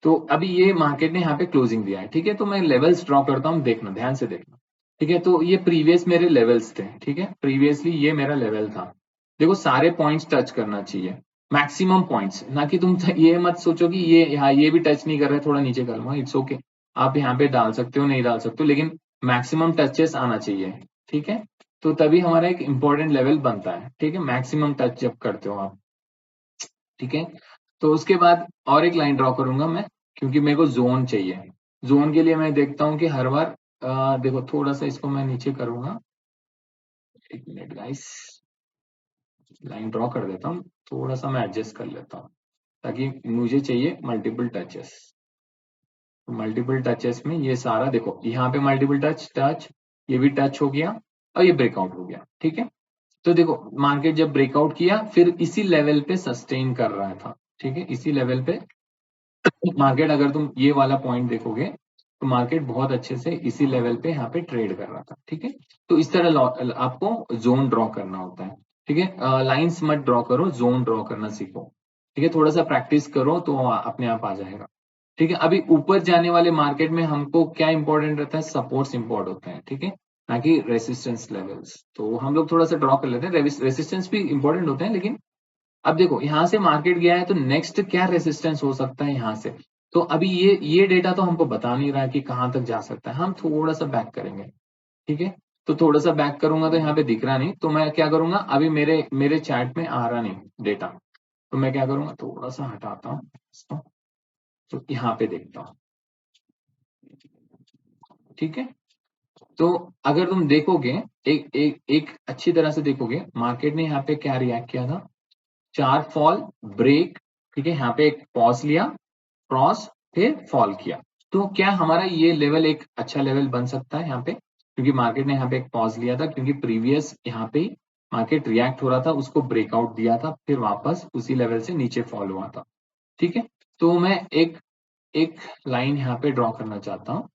तो अभी ये मार्केट ने यहाँ पे क्लोजिंग दिया है। ठीक है, तो मैं लेवल्स ड्रॉ करता हूँ, देखना ध्यान से देखना। ठीक है, तो ये प्रीवियस मेरे लेवल्स थे। ठीक है, प्रीवियसली ये मेरा लेवल था। देखो सारे पॉइंट्स टच करना चाहिए, मैक्सिमम पॉइंट्स, ना कि तुम ये मत सोचो कि ये यहाँ ये भी टच नहीं कर रहे, थोड़ा नीचे कर लूंगा, इट्स ओके। आप यहाँ पे डाल सकते हो, नहीं डाल सकते हो, लेकिन मैक्सिमम टचेस आना चाहिए। ठीक है, तो तभी हमारा एक इंपॉर्टेंट लेवल बनता है। ठीक है, मैक्सिमम टच जब करते हो आप। ठीक है, तो उसके बाद और एक लाइन ड्रॉ करूंगा मैं, क्योंकि मेरे को जोन चाहिए। जोन के लिए मैं देखता हूँ कि हर बार देखो थोड़ा सा इसको मैं नीचे करूंगा। एक मिनट गाइस, लाइन ड्रॉ कर देता हूँ, थोड़ा सा मैं एडजस्ट कर लेता हूँ, ताकि मुझे चाहिए मल्टीपल टचेस। मल्टीपल टचेस में ये सारा देखो, यहाँ पे मल्टीपल टच टच, ये भी टच हो गया और ये ब्रेकआउट हो गया। ठीक है, तो देखो मार्केट जब ब्रेकआउट किया फिर इसी लेवल पे सस्टेन कर रहा था। ठीक है, इसी लेवल पे मार्केट, अगर तुम ये वाला पॉइंट देखोगे तो मार्केट बहुत अच्छे से इसी लेवल पे यहाँ पे ट्रेड कर रहा था। ठीक है, तो इस तरह आपको जोन ड्रॉ करना होता है। ठीक है, लाइंस मत ड्रॉ करो, जोन ड्रॉ करना सीखो। ठीक है, थोड़ा सा प्रैक्टिस करो तो अपने आप आ जाएगा। ठीक है, अभी ऊपर जाने वाले मार्केट में हमको क्या इंपॉर्टेंट रहता है? सपोर्ट्स इंपॉर्ट होते हैं। ठीक है, ना कि रेसिस्टेंस लेवल्स। तो हम लोग थोड़ा सा ड्रॉ कर लेते हैं, रेसिस्टेंस भी इंपॉर्टेंट होते हैं, लेकिन अब देखो यहाँ से मार्केट गया है तो नेक्स्ट क्या रेसिस्टेंस हो सकता है यहाँ से। तो अभी ये डेटा तो हमको बता नहीं रहा है कि कहाँ तक जा सकता है, हम थोड़ा सा बैक करेंगे। ठीक है, तो थोड़ा सा बैक करूंगा तो यहाँ पे दिख रहा नहीं, तो मैं क्या करूंगा, अभी मेरे मेरे चैट में आ रहा नहीं डेटा, तो मैं क्या करूंगा, थोड़ा सा हटाता हूँ इसको, तो यहाँ पे देखता हूँ। ठीक है, तो अगर तुम देखोगे, एक अच्छी तरह से देखोगे, मार्केट ने यहाँ पे क्या रिएक्ट किया था? 4 फॉल, ब्रेक। ठीक है, यहाँ पे एक पॉज लिया, क्रॉस, फिर फॉल किया। तो क्या हमारा ये लेवल एक अच्छा लेवल बन सकता है यहाँ पे? क्योंकि मार्केट ने यहाँ पे एक पॉज लिया था, क्योंकि प्रीवियस यहाँ पे मार्केट रिएक्ट हो रहा था, उसको ब्रेकआउट दिया था, फिर वापस उसी लेवल से नीचे फॉल हुआ था। ठीक है, तो मैं एक एक लाइन यहाँ पे ड्रॉ करना चाहता हूँ।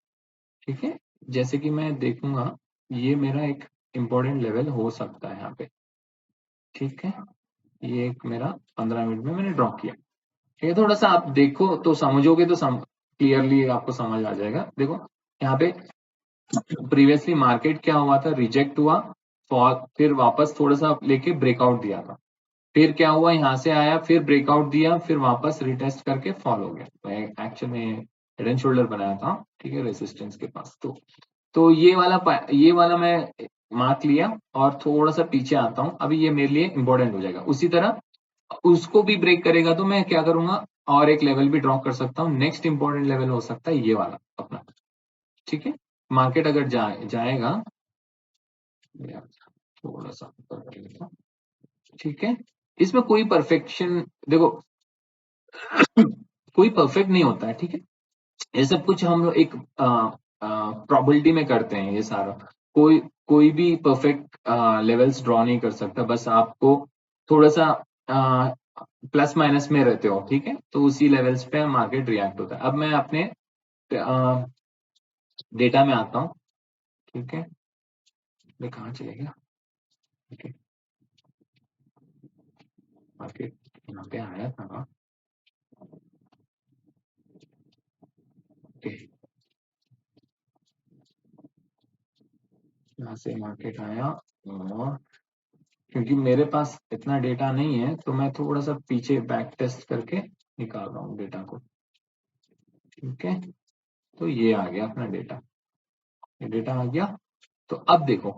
ठीक है, जैसे कि मैं देखूंगा, ये मेरा एक इंपॉर्टेंट लेवल हो सकता है यहाँ पे। ठीक है, ये एक मेरा 15 मिनट में मैंने ड्रॉ किया। ठीक है, थोड़ा सा आप देखो तो समझोगे तो क्लियरली आपको समझ आ जाएगा। देखो यहाँ पे प्रीवियसली मार्केट क्या हुआ था, रिजेक्ट हुआ, फॉल, फिर वापस थोड़ा सा लेके ब्रेकआउट दिया था, फिर क्या हुआ, यहाँ से आया, फिर ब्रेकआउट दिया, फिर वापस रिटेस्ट करके फॉल हो गया। तो एक्चुअल में हेड एंड शोल्डर बनाया था, ठीक है, रेसिस्टेंस के पास। तो ये वाला मैं मार्क लिया और थोड़ा सा पीछे आता हूँ, अभी ये मेरे लिए इंपॉर्टेंट हो जाएगा। उसी तरह उसको भी ब्रेक करेगा तो मैं क्या करूंगा, और एक लेवल भी ड्रॉ कर सकता हूँ। नेक्स्ट इंपॉर्टेंट लेवल हो सकता है ये वाला अपना, ठीक है। मार्केट अगर जाएगा, थोड़ा सा ऊपर कर लेता हूं, ठीक है। इसमें कोई परफेक्शन, देखो कोई परफेक्ट नहीं होता है, ठीक है। ये सब कुछ हम लोग एक प्रोबेबिलिटी में करते हैं ये सारा। कोई कोई भी परफेक्ट लेवल्स ड्रॉ नहीं कर सकता, बस आपको थोड़ा सा प्लस माइनस में रहते हो, ठीक है। तो उसी लेवल्स पे मार्केट रिएक्ट होता है। अब मैं अपने डेटा में आता हूँ, ठीक है। मैं कहाँ चलेगा, ठीक है। मार्केट यहाँ पे आया था, ओके। यहाँ से मार्केट आया, और क्योंकि मेरे पास इतना डेटा नहीं है तो मैं थोड़ा सा पीछे बैक टेस्ट करके निकाल रहा हूँ डेटा को, ठीक है। तो ये आ गया अपना डेटा, ये डेटा आ गया। तो अब देखो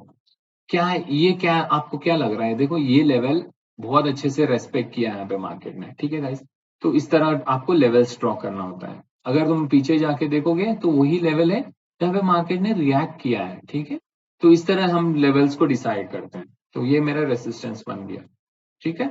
क्या है ये, क्या आपको क्या लग रहा है, देखो ये लेवल बहुत अच्छे से रेस्पेक्ट किया है यहाँ पे मार्केट ने, ठीक है गाइस। तो इस तरह आपको लेवल्स ड्रॉ करना होता है। अगर तुम पीछे जाके देखोगे तो वही लेवल है जहाँ पे मार्केट ने रिएक्ट किया है, ठीक है। तो इस तरह हम लेवल्स को डिसाइड करते हैं। तो ये मेरा रेसिस्टेंस बन गया, ठीक है।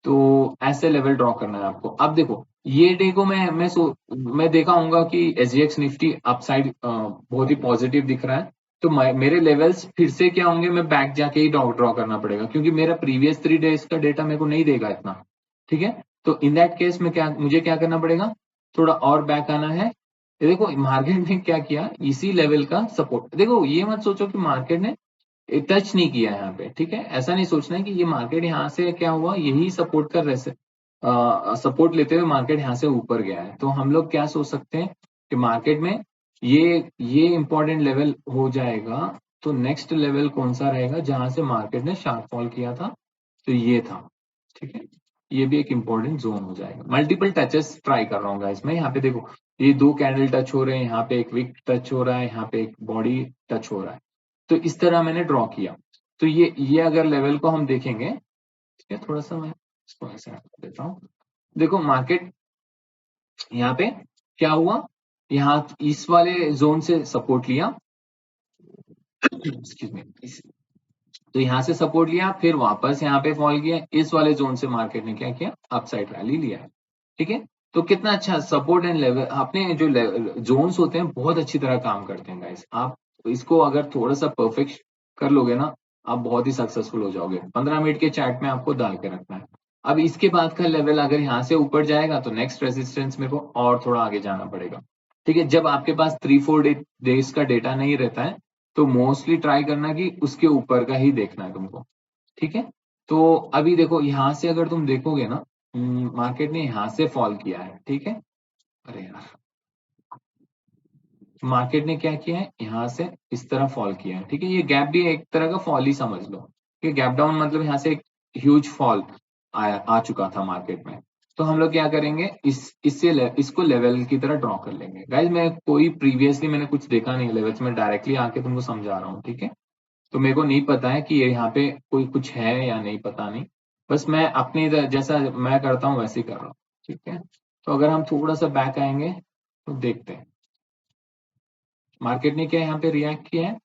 तो ऐसे लेवल ड्रॉ करना है आपको। अब देखो ये डे को मैं देखा हूंगा कि एसजीएक्स निफ्टी अपसाइड बहुत ही पॉजिटिव दिख रहा है। तो मेरे लेवल्स फिर से क्या होंगे, मैं बैक जाके ही ड्रॉ करना पड़ेगा, क्योंकि मेरा प्रीवियस 3 डेज का डेटा मेरे को नहीं देगा इतना, ठीक है। तो इन दैट केस में मुझे क्या करना पड़ेगा, थोड़ा और बैक आना है। ये देखो मार्केट ने क्या किया, इसी लेवल का सपोर्ट, देखो ये मत सोचो कि मार्केट ने टच नहीं किया यहाँ पे, ठीक है। ऐसा नहीं सोचना है कि ये मार्केट यहाँ से क्या हुआ, यही सपोर्ट कर रहे से सपोर्ट लेते हुए मार्केट यहाँ से ऊपर गया है। तो हम लोग क्या सोच सकते हैं कि मार्केट में ये इंपॉर्टेंट लेवल हो जाएगा। तो नेक्स्ट लेवल कौन सा रहेगा जहां से मार्केट ने शार्प फॉल किया था, तो ये था, ठीक है। ये भी एक इंपॉर्टेंट जोन हो जाएगा। मल्टीपल टचेस ट्राई कर रहा हूँ गाइस मैं, यहाँ पे देखो ये 2 कैंडल टच हो रहे हैं, यहाँ पे एक विक टच हो रहा है, यहाँ पे एक बॉडी टच हो रहा है। तो इस तरह मैंने ड्रॉ किया। तो ये अगर लेवल को हम देखेंगे, ठीक है, थोड़ा सा मैं इसको ऐसे कर देता हूँ। देखो मार्केट यहाँ पे क्या हुआ, यहाँ इस वाले जोन से सपोर्ट लिया, एक्सक्यूज मी, तो यहाँ से सपोर्ट लिया, फिर वापस यहाँ पे फॉल किया, इस वाले जोन से मार्केट ने क्या किया, अपसाइड रैली लिया है, ठीक है। तो कितना अच्छा सपोर्ट एंड लेवल, अपने जो जोन्स होते हैं बहुत अच्छी तरह काम करते हैं गाइस। आप इसको अगर थोड़ा सा परफेक्ट कर लोगे ना, आप बहुत ही सक्सेसफुल हो जाओगे। 15 मिनट के चार्ट में आपको डाल के रखना है। अब इसके बाद का लेवल अगर यहाँ से ऊपर जाएगा तो नेक्स्ट रेजिस्टेंस मेरे को और थोड़ा आगे जाना पड़ेगा, ठीक है। जब आपके पास 3-4 डेज का डेटा नहीं रहता है तो मोस्टली ट्राई करना कि उसके ऊपर का ही देखना है तुमको, ठीक है। तो अभी देखो यहाँ से अगर तुम देखोगे ना, मार्केट ने यहाँ से फॉल किया है, ठीक है। अरे यार, मार्केट ने क्या किया है, यहाँ से इस तरह फॉल किया है, ठीक है। ये गैप भी एक तरह का फॉल ही समझ लो, कि गैप डाउन मतलब यहाँ से एक ह्यूज फॉल आ चुका था मार्केट में। तो हम लोग क्या करेंगे, इसको लेवल की तरह ड्रॉ कर लेंगे गाइज। मैं कोई प्रीवियसली मैंने कुछ देखा नहीं लेवल्स में, डायरेक्टली आके तुमको समझा रहा हूँ, ठीक है। तो मेरे को नहीं पता है कि ये यहाँ पे कोई कुछ है या नहीं, पता नहीं। बस मैं अपने जैसा मैं करता हूँ वैसे ही कर रहा हूँ, ठीक है। तो अगर हम थोड़ा सा बैक आएंगे तो देखते हैं मार्केट ने क्या यहाँ पे रिएक्ट किया है।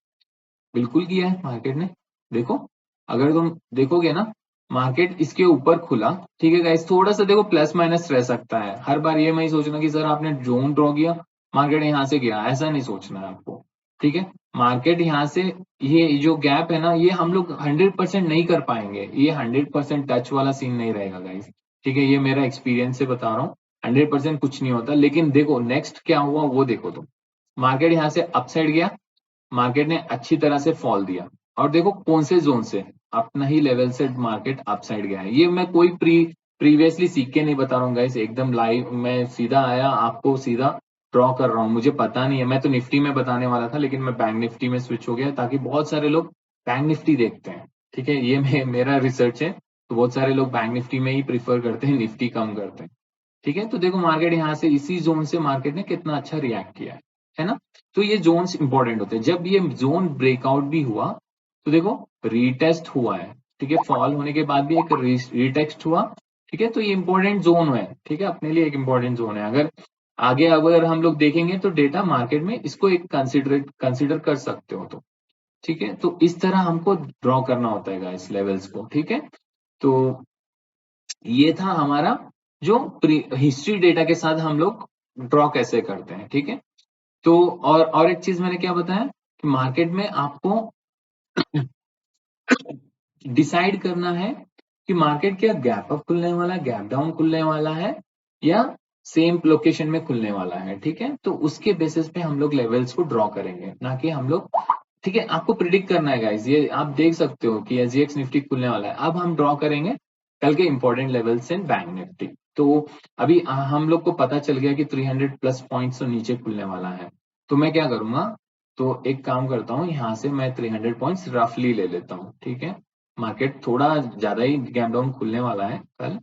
बिल्कुल किया है मार्केट ने, देखो अगर तुम देखोगे ना, मार्केट इसके ऊपर खुला, ठीक है गाइस। थोड़ा सा देखो प्लस माइनस रह सकता है, हर बार ये नहीं सोचना कि सर आपने जोन ड्रॉ किया मार्केट यहाँ से गया, ऐसा नहीं सोचना है आपको, ठीक है। मार्केट यहाँ से, ये जो गैप है ना, ये हम लोग 100% नहीं कर पाएंगे, ये 100% टच वाला सीन नहीं रहेगा गाइस, ठीक है। ये मेरा एक्सपीरियंस से बता रहा हूँ, 100% कुछ नहीं होता। लेकिन देखो नेक्स्ट क्या हुआ वो देखो तुम, मार्केट यहाँ से अपसाइड गया, मार्केट ने अच्छी तरह से फॉल दिया, और देखो कौन से जोन से, अपना ही लेवल से मार्केट अपसाइड गया है। ये मैं कोई प्रीवियसली सीख के नहीं बता रहा हूँ गाइस, एकदम लाइव मैं सीधा आया आपको सीधा ड्रॉ कर रहा हूँ। मुझे पता नहीं है, मैं तो निफ्टी में बताने वाला था लेकिन मैं बैंक निफ्टी में स्विच हो गया, ताकि बहुत सारे लोग बैंक निफ्टी देखते हैं, ठीक है। ये मेरा रिसर्च है, तो बहुत सारे लोग बैंक निफ्टी में ही प्रीफर करते हैं, निफ्टी कम करते हैं, ठीक है। तो देखो मार्केट यहाँ से इसी जोन से मार्केट ने कितना अच्छा रिएक्ट किया है ना। तो ये जोन्स इंपॉर्टेंट होते हैं। जब ये जोन ब्रेकआउट भी हुआ तो देखो रीटेस्ट हुआ है, ठीक है, फॉल होने के बाद भी एक रीटेस्ट हुआ, ठीक है। तो ये इंपॉर्टेंट जोन है, ठीक है, अपने लिए एक इंपॉर्टेंट जोन है। अगर आगे अगर हम लोग देखेंगे तो डेटा मार्केट में इसको एक कंसिडर कर सकते हो तो, ठीक है। तो इस तरह हमको ड्रॉ करना होता है गाइस लेवल्स को, ठीक है। तो ये था हमारा जो हिस्ट्री डेटा के साथ हम लोग ड्रॉ कैसे करते हैं, ठीक है। तो और एक चीज मैंने क्या बताया कि मार्केट में आपको डिसाइड करना है कि मार्केट क्या गैप अप खुलने वाला है, गैप डाउन खुलने वाला है, या सेम लोकेशन में खुलने वाला है, ठीक है। तो उसके बेसिस पे हम लोग लेवल्स को ड्रॉ करेंगे, ना कि हम लोग, ठीक है, आपको प्रिडिक्ट करना है गाइस। ये आप देख सकते हो कि एसजीएक्स निफ्टी खुलने वाला है। अब हम ड्रॉ करेंगे कल के important levels in bank Nifty. तो अभी हम लोग को पता चल गया कि 300 प्लस पॉइंट्स तो नीचे खुलने वाला है। तो मैं क्या करूंगा, तो एक काम करता हूँ, यहाँ से मैं 300 पॉइंट्स रफली ले लेता हूँ, ठीक है। मार्केट थोड़ा ज्यादा ही गैप डाउन खुलने वाला है कल,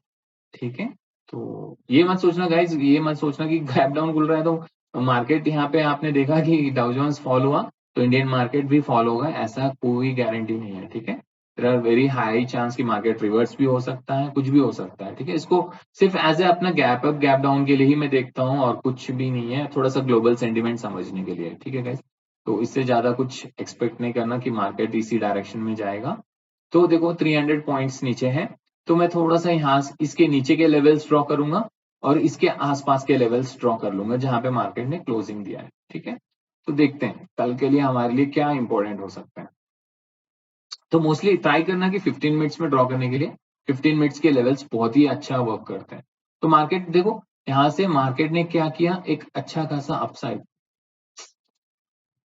ठीक है। तो ये मत सोचना गाइज, ये मत सोचना कि गैप डाउन खुल रहा है तो मार्केट, यहाँ पे आपने देखा कि डाउ जोन्स फॉल हुआ तो इंडियन मार्केट भी फॉल होगा, ऐसा कोई गारंटी नहीं है, ठीक है। There are very high chance कि मार्केट रिवर्स भी हो सकता है, कुछ भी हो सकता है, ठीक है। इसको सिर्फ एज ए अपना गैप अप गैप डाउन के लिए ही मैं देखता हूँ और कुछ भी नहीं है, थोड़ा सा ग्लोबल सेंटिमेंट समझने के लिए, ठीक है गाइज। तो इससे ज्यादा कुछ एक्सपेक्ट नहीं करना कि मार्केट इसी डायरेक्शन में जाएगा। तो देखो 300 पॉइंट्स नीचे है, तो मैं थोड़ा सा यहाँ इसके नीचे के लेवल्स ड्रॉ करूंगा और इसके आसपास के लेवल्स ड्रॉ कर लूंगा जहां पे मार्केट ने क्लोजिंग दिया है, ठीक है। तो देखते हैं कल के लिए हमारे लिए क्या इंपॉर्टेंट हो सकता है। तो मोस्टली ट्राई करना कि 15 मिनट्स में ड्रॉ करने के लिए 15 मिनट्स के लेवल्स बहुत ही अच्छा वर्क करते हैं। तो मार्केट देखो यहाँ से मार्केट ने क्या किया, एक अच्छा खासा अपसाइड,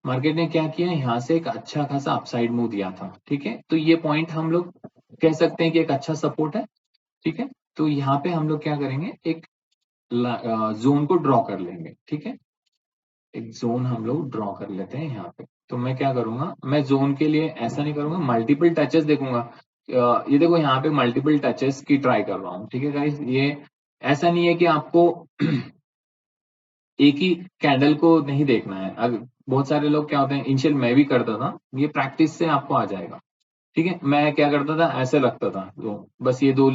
मार्केट ने क्या किया, यहाँ से एक अच्छा खासा अपसाइड मूव दिया था, ठीक है। तो ये पॉइंट हम लोग कह सकते हैं कि एक अच्छा सपोर्ट है, ठीक है। तो यहाँ पे हम लोग क्या करेंगे, एक जोन को ड्रॉ कर लेंगे, ठीक है। एक जोन हम लोग ड्रॉ कर लेते हैं यहाँ पे। तो मैं क्या करूंगा, मैं जोन के लिए ऐसा नहीं करूंगा, मल्टीपल टचेस देखूंगा। ये देखो यहाँ पे मल्टीपल टचेस की ट्राई कर रहा हूँ, ठीक है गाइस। ये ऐसा नहीं है कि आपको एक ही कैंडल को नहीं देखना है। अब बहुत सारे लोग क्या होते हैं, इनिशियल मैं भी करता था, ये प्रैक्टिस से आपको आ जाएगा, ठीक है। मैं क्या करता था, ऐसे लगता था तो बस ये दो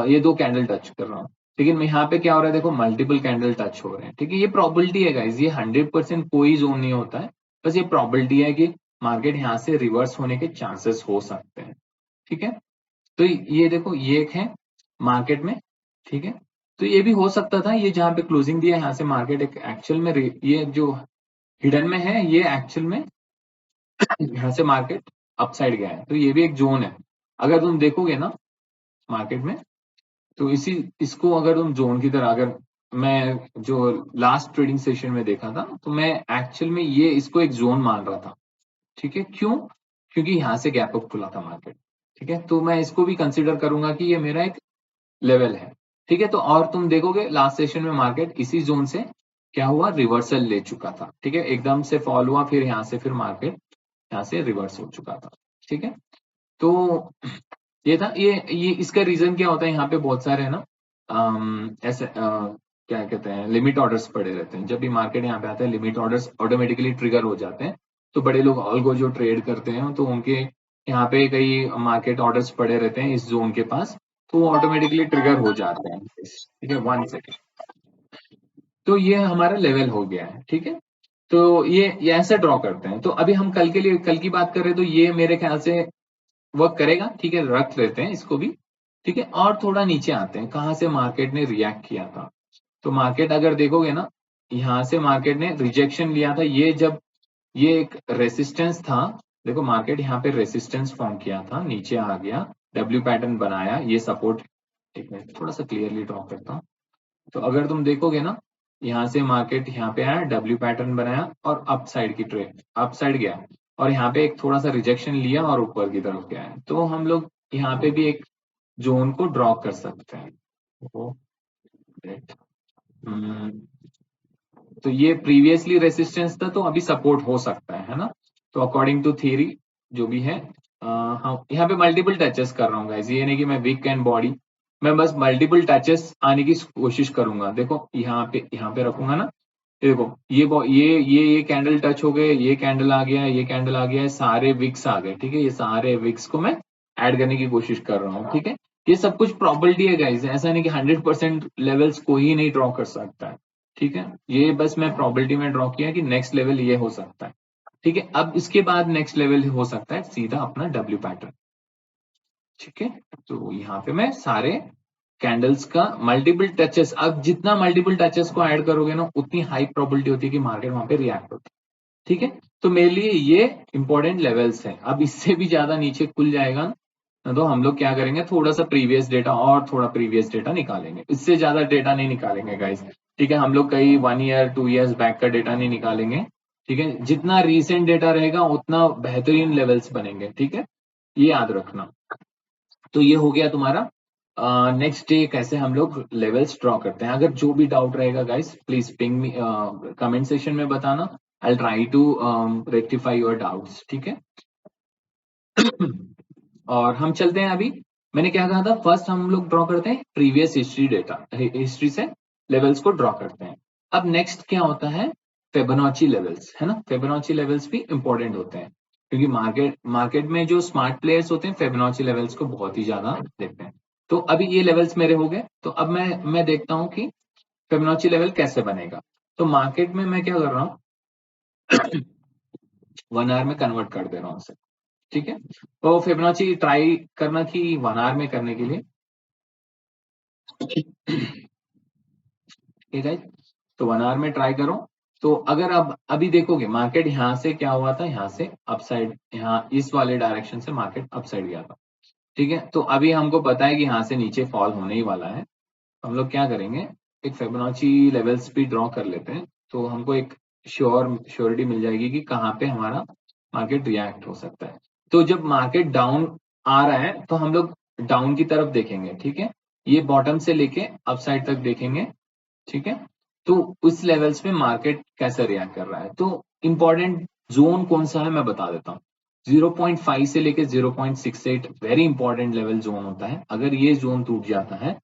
ये दो कैंडल टच कर रहा हूँ, लेकिन मैं यहाँ पे क्या हो रहा है, देखो मल्टीपल कैंडल टच हो रहे हैं, ठीक है। ये प्रॉबिलिटी है गाइस, ये 100% कोई जोन नहीं होता है, बस ये प्रॉबिलिटी है कि मार्केट यहाँ से रिवर्स होने के चांसेस हो सकते हैं, ठीक है। तो ये देखो ये एक है मार्केट में, ठीक है। तो ये भी हो सकता था, ये जहाँ पे क्लोजिंग दिया यहाँ से मार्केट एक एक्चुअल में ये जो हिडन में है, ये एक्चुअल में यहाँ से मार्केट अपसाइड गया है, तो ये भी एक जोन है। अगर तुम देखोगे ना मार्केट में, तो इसी इसको अगर तुम जोन की तरह, अगर मैं जो लास्ट ट्रेडिंग सेशन में देखा था, तो मैं एक्चुअल में ये इसको एक जोन मान रहा था, ठीक है। क्यों, क्योंकि यहाँ से गैप अप खुला था मार्केट, ठीक है। तो मैं इसको भी कंसिडर करूंगा कि ये मेरा एक लेवल है, ठीक है। तो और तुम देखोगे लास्ट सेशन में मार्केट इसी जोन से क्या हुआ, रिवर्सल ले चुका था, ठीक है। एकदम से फॉल हुआ, फिर यहाँ से फिर मार्केट यहाँ से रिवर्स हो चुका था, ठीक है। तो ये था, ये इसका रीजन क्या होता है, यहाँ पे बहुत सारे है ना ऐसे क्या कहते हैं, लिमिट ऑर्डर्स पड़े रहते हैं। जब भी मार्केट यहाँ पे आता है लिमिट ऑर्डर्स ऑटोमेटिकली ट्रिगर हो जाते हैं। तो बड़े लोग ऑल्गो जो ट्रेड करते हैं तो उनके यहाँ पे कई मार्केट ऑर्डर्स पड़े रहते हैं इस जोन के पास, तो वो ऑटोमेटिकली ट्रिगर हो जाते हैं, ठीक है। 1 सेकेंड। तो ये हमारा लेवल हो गया है, ठीक है। तो ये ऐसे ड्रॉ करते हैं। तो अभी हम कल के लिए, कल की बात कर रहे हैं, तो ये मेरे ख्याल से वर्क करेगा, ठीक है। रख लेते हैं इसको भी, ठीक है। और थोड़ा नीचे आते हैं, कहाँ से मार्केट ने रिएक्ट किया था। तो मार्केट अगर देखोगे ना, यहाँ से मार्केट ने रिजेक्शन लिया था, ये जब ये एक रेसिस्टेंस था, देखो मार्केट यहाँ पे रेसिस्टेंस फॉर्म किया था, नीचे आ गया, डब्ल्यू पैटर्न बनाया, ये सपोर्ट। एक मिनट थोड़ा सा क्लियरली ड्रॉ करता हूँ। तो अगर तुम देखोगे ना, यहाँ से मार्केट यहाँ पे आया, डब्ल्यू पैटर्न बनाया और अप साइड की ट्रेड, अप साइड गया, और यहाँ पे एक थोड़ा सा रिजेक्शन लिया और ऊपर की तरफ गया है। तो हम लोग यहाँ पे भी एक जोन को ड्रॉ कर सकते हैं। ओ, great। तो ये प्रीवियसली रेसिस्टेंस था, तो अभी सपोर्ट हो सकता है ना। तो अकॉर्डिंग टू थियरी जो भी है, हाँ यहाँ पे मल्टीपल टचेस कर रहा हूँ गाइस, ये नहीं कि मैं वीक एंड बॉडी मैं बस मल्टीपल टचेस आने की कोशिश करूंगा। देखो यहाँ पे रखूंगा ना, ये देखो ये कैंडल टच हो गए, ये कैंडल आ गया, ये कैंडल आ गया है, सारे विक्स आ गए, ठीक है। ये सारे विक्स को मैं ऐड करने की कोशिश कर रहा हूँ, ठीक है। ये सब कुछ प्रॉबिलिटी है गाइस, ऐसा नहीं कि 100% लेवल्स कोई ही नहीं ड्रॉ कर सकता है, ठीक है। ये बस मैं प्रॉबिलिटी में ड्रॉ किया कि नेक्स्ट लेवल ये हो सकता है, ठीक है। अब इसके बाद नेक्स्ट लेवल हो सकता है सीधा अपना डब्ल्यू पैटर्न, ठीक है। तो यहाँ पे मैं सारे कैंडल्स का मल्टीपल टचेस, अब जितना मल्टीपल टचेस को ऐड करोगे ना उतनी हाई प्रोबेबिलिटी होती है कि मार्केट वहां पे रिएक्ट होता है, ठीक है। तो मेरे लिए ये इंपॉर्टेंट लेवल्स हैं। अब इससे भी ज्यादा नीचे खुल जाएगा ना, तो हम लोग क्या करेंगे, थोड़ा सा प्रीवियस डेटा और थोड़ा प्रीवियस डेटा निकालेंगे, इससे ज्यादा डेटा नहीं निकालेंगे गाइस, ठीक है। हम लोग कई 1 ईयर 2 ईयर्स बैक का डेटा नहीं निकालेंगे, ठीक है। जितना रीसेंट डेटा रहेगा उतना बेहतरीन लेवल्स बनेंगे, ठीक है। ये याद रखना। तो ये हो गया तुम्हारा नेक्स्ट डे कैसे हम लोग लेवल्स ड्रॉ करते हैं। अगर जो भी डाउट रहेगा guys please ping me comment section में बताना, I try to rectify your doubts, ठीक है। और हम चलते हैं अभी, मैंने क्या कहा था, फर्स्ट हम लोग ड्रॉ करते हैं प्रीवियस हिस्ट्री डेटा, हिस्ट्री से लेवल्स को ड्रॉ करते हैं। अब नेक्स्ट क्या होता है, फेबोनाची लेवल्स, है ना। फेबोनाची लेवल्स भी इंपॉर्टेंट होते हैं, क्योंकि मार्केट मार्केट में जो स्मार्ट प्लेयर्स होते हैं फेबोनाची लेवल्स को बहुत ही ज्यादा देखते हैं। तो अभी ये लेवल्स मेरे हो गए, तो अब मैं देखता हूँ कि फेबोनाची लेवल कैसे बनेगा। तो मार्केट में मैं क्या कर रहा हूँ, 1 आवर में कन्वर्ट कर दे रहा हूँ उसे, ठीक है। तो फिबोनाची ट्राई करना कि 1 आवर में करने के लिए, ठीक है। तो 1 आवर में ट्राई करो। तो अगर अब अभी देखोगे मार्केट यहाँ से क्या हुआ था, यहाँ से अपसाइड, यहाँ इस वाले डायरेक्शन से मार्केट अपसाइड गया था, ठीक है। तो अभी हमको पता है कि यहाँ से नीचे फॉल होने ही वाला है। हम लोग क्या करेंगे, एक फिबोनाची लेवल्स भी ड्रॉ कर लेते हैं, तो हमको एक श्योरिटी मिल जाएगी कि कहाँ पे हमारा मार्केट रिएक्ट हो सकता है। तो जब मार्केट डाउन आ रहा है तो हम लोग डाउन की तरफ देखेंगे, ठीक है। ये बॉटम से लेके अपसाइड तक देखेंगे, ठीक है। तो उस लेवल्स पे मार्केट कैसे रिएक्ट कर रहा है, तो इंपॉर्टेंट जोन कौन सा है मैं बता देता हूँ। 0.5 से लेके 0.68 वेरी इंपॉर्टेंट लेवल जोन होता है। अगर ये जोन टूट जाता है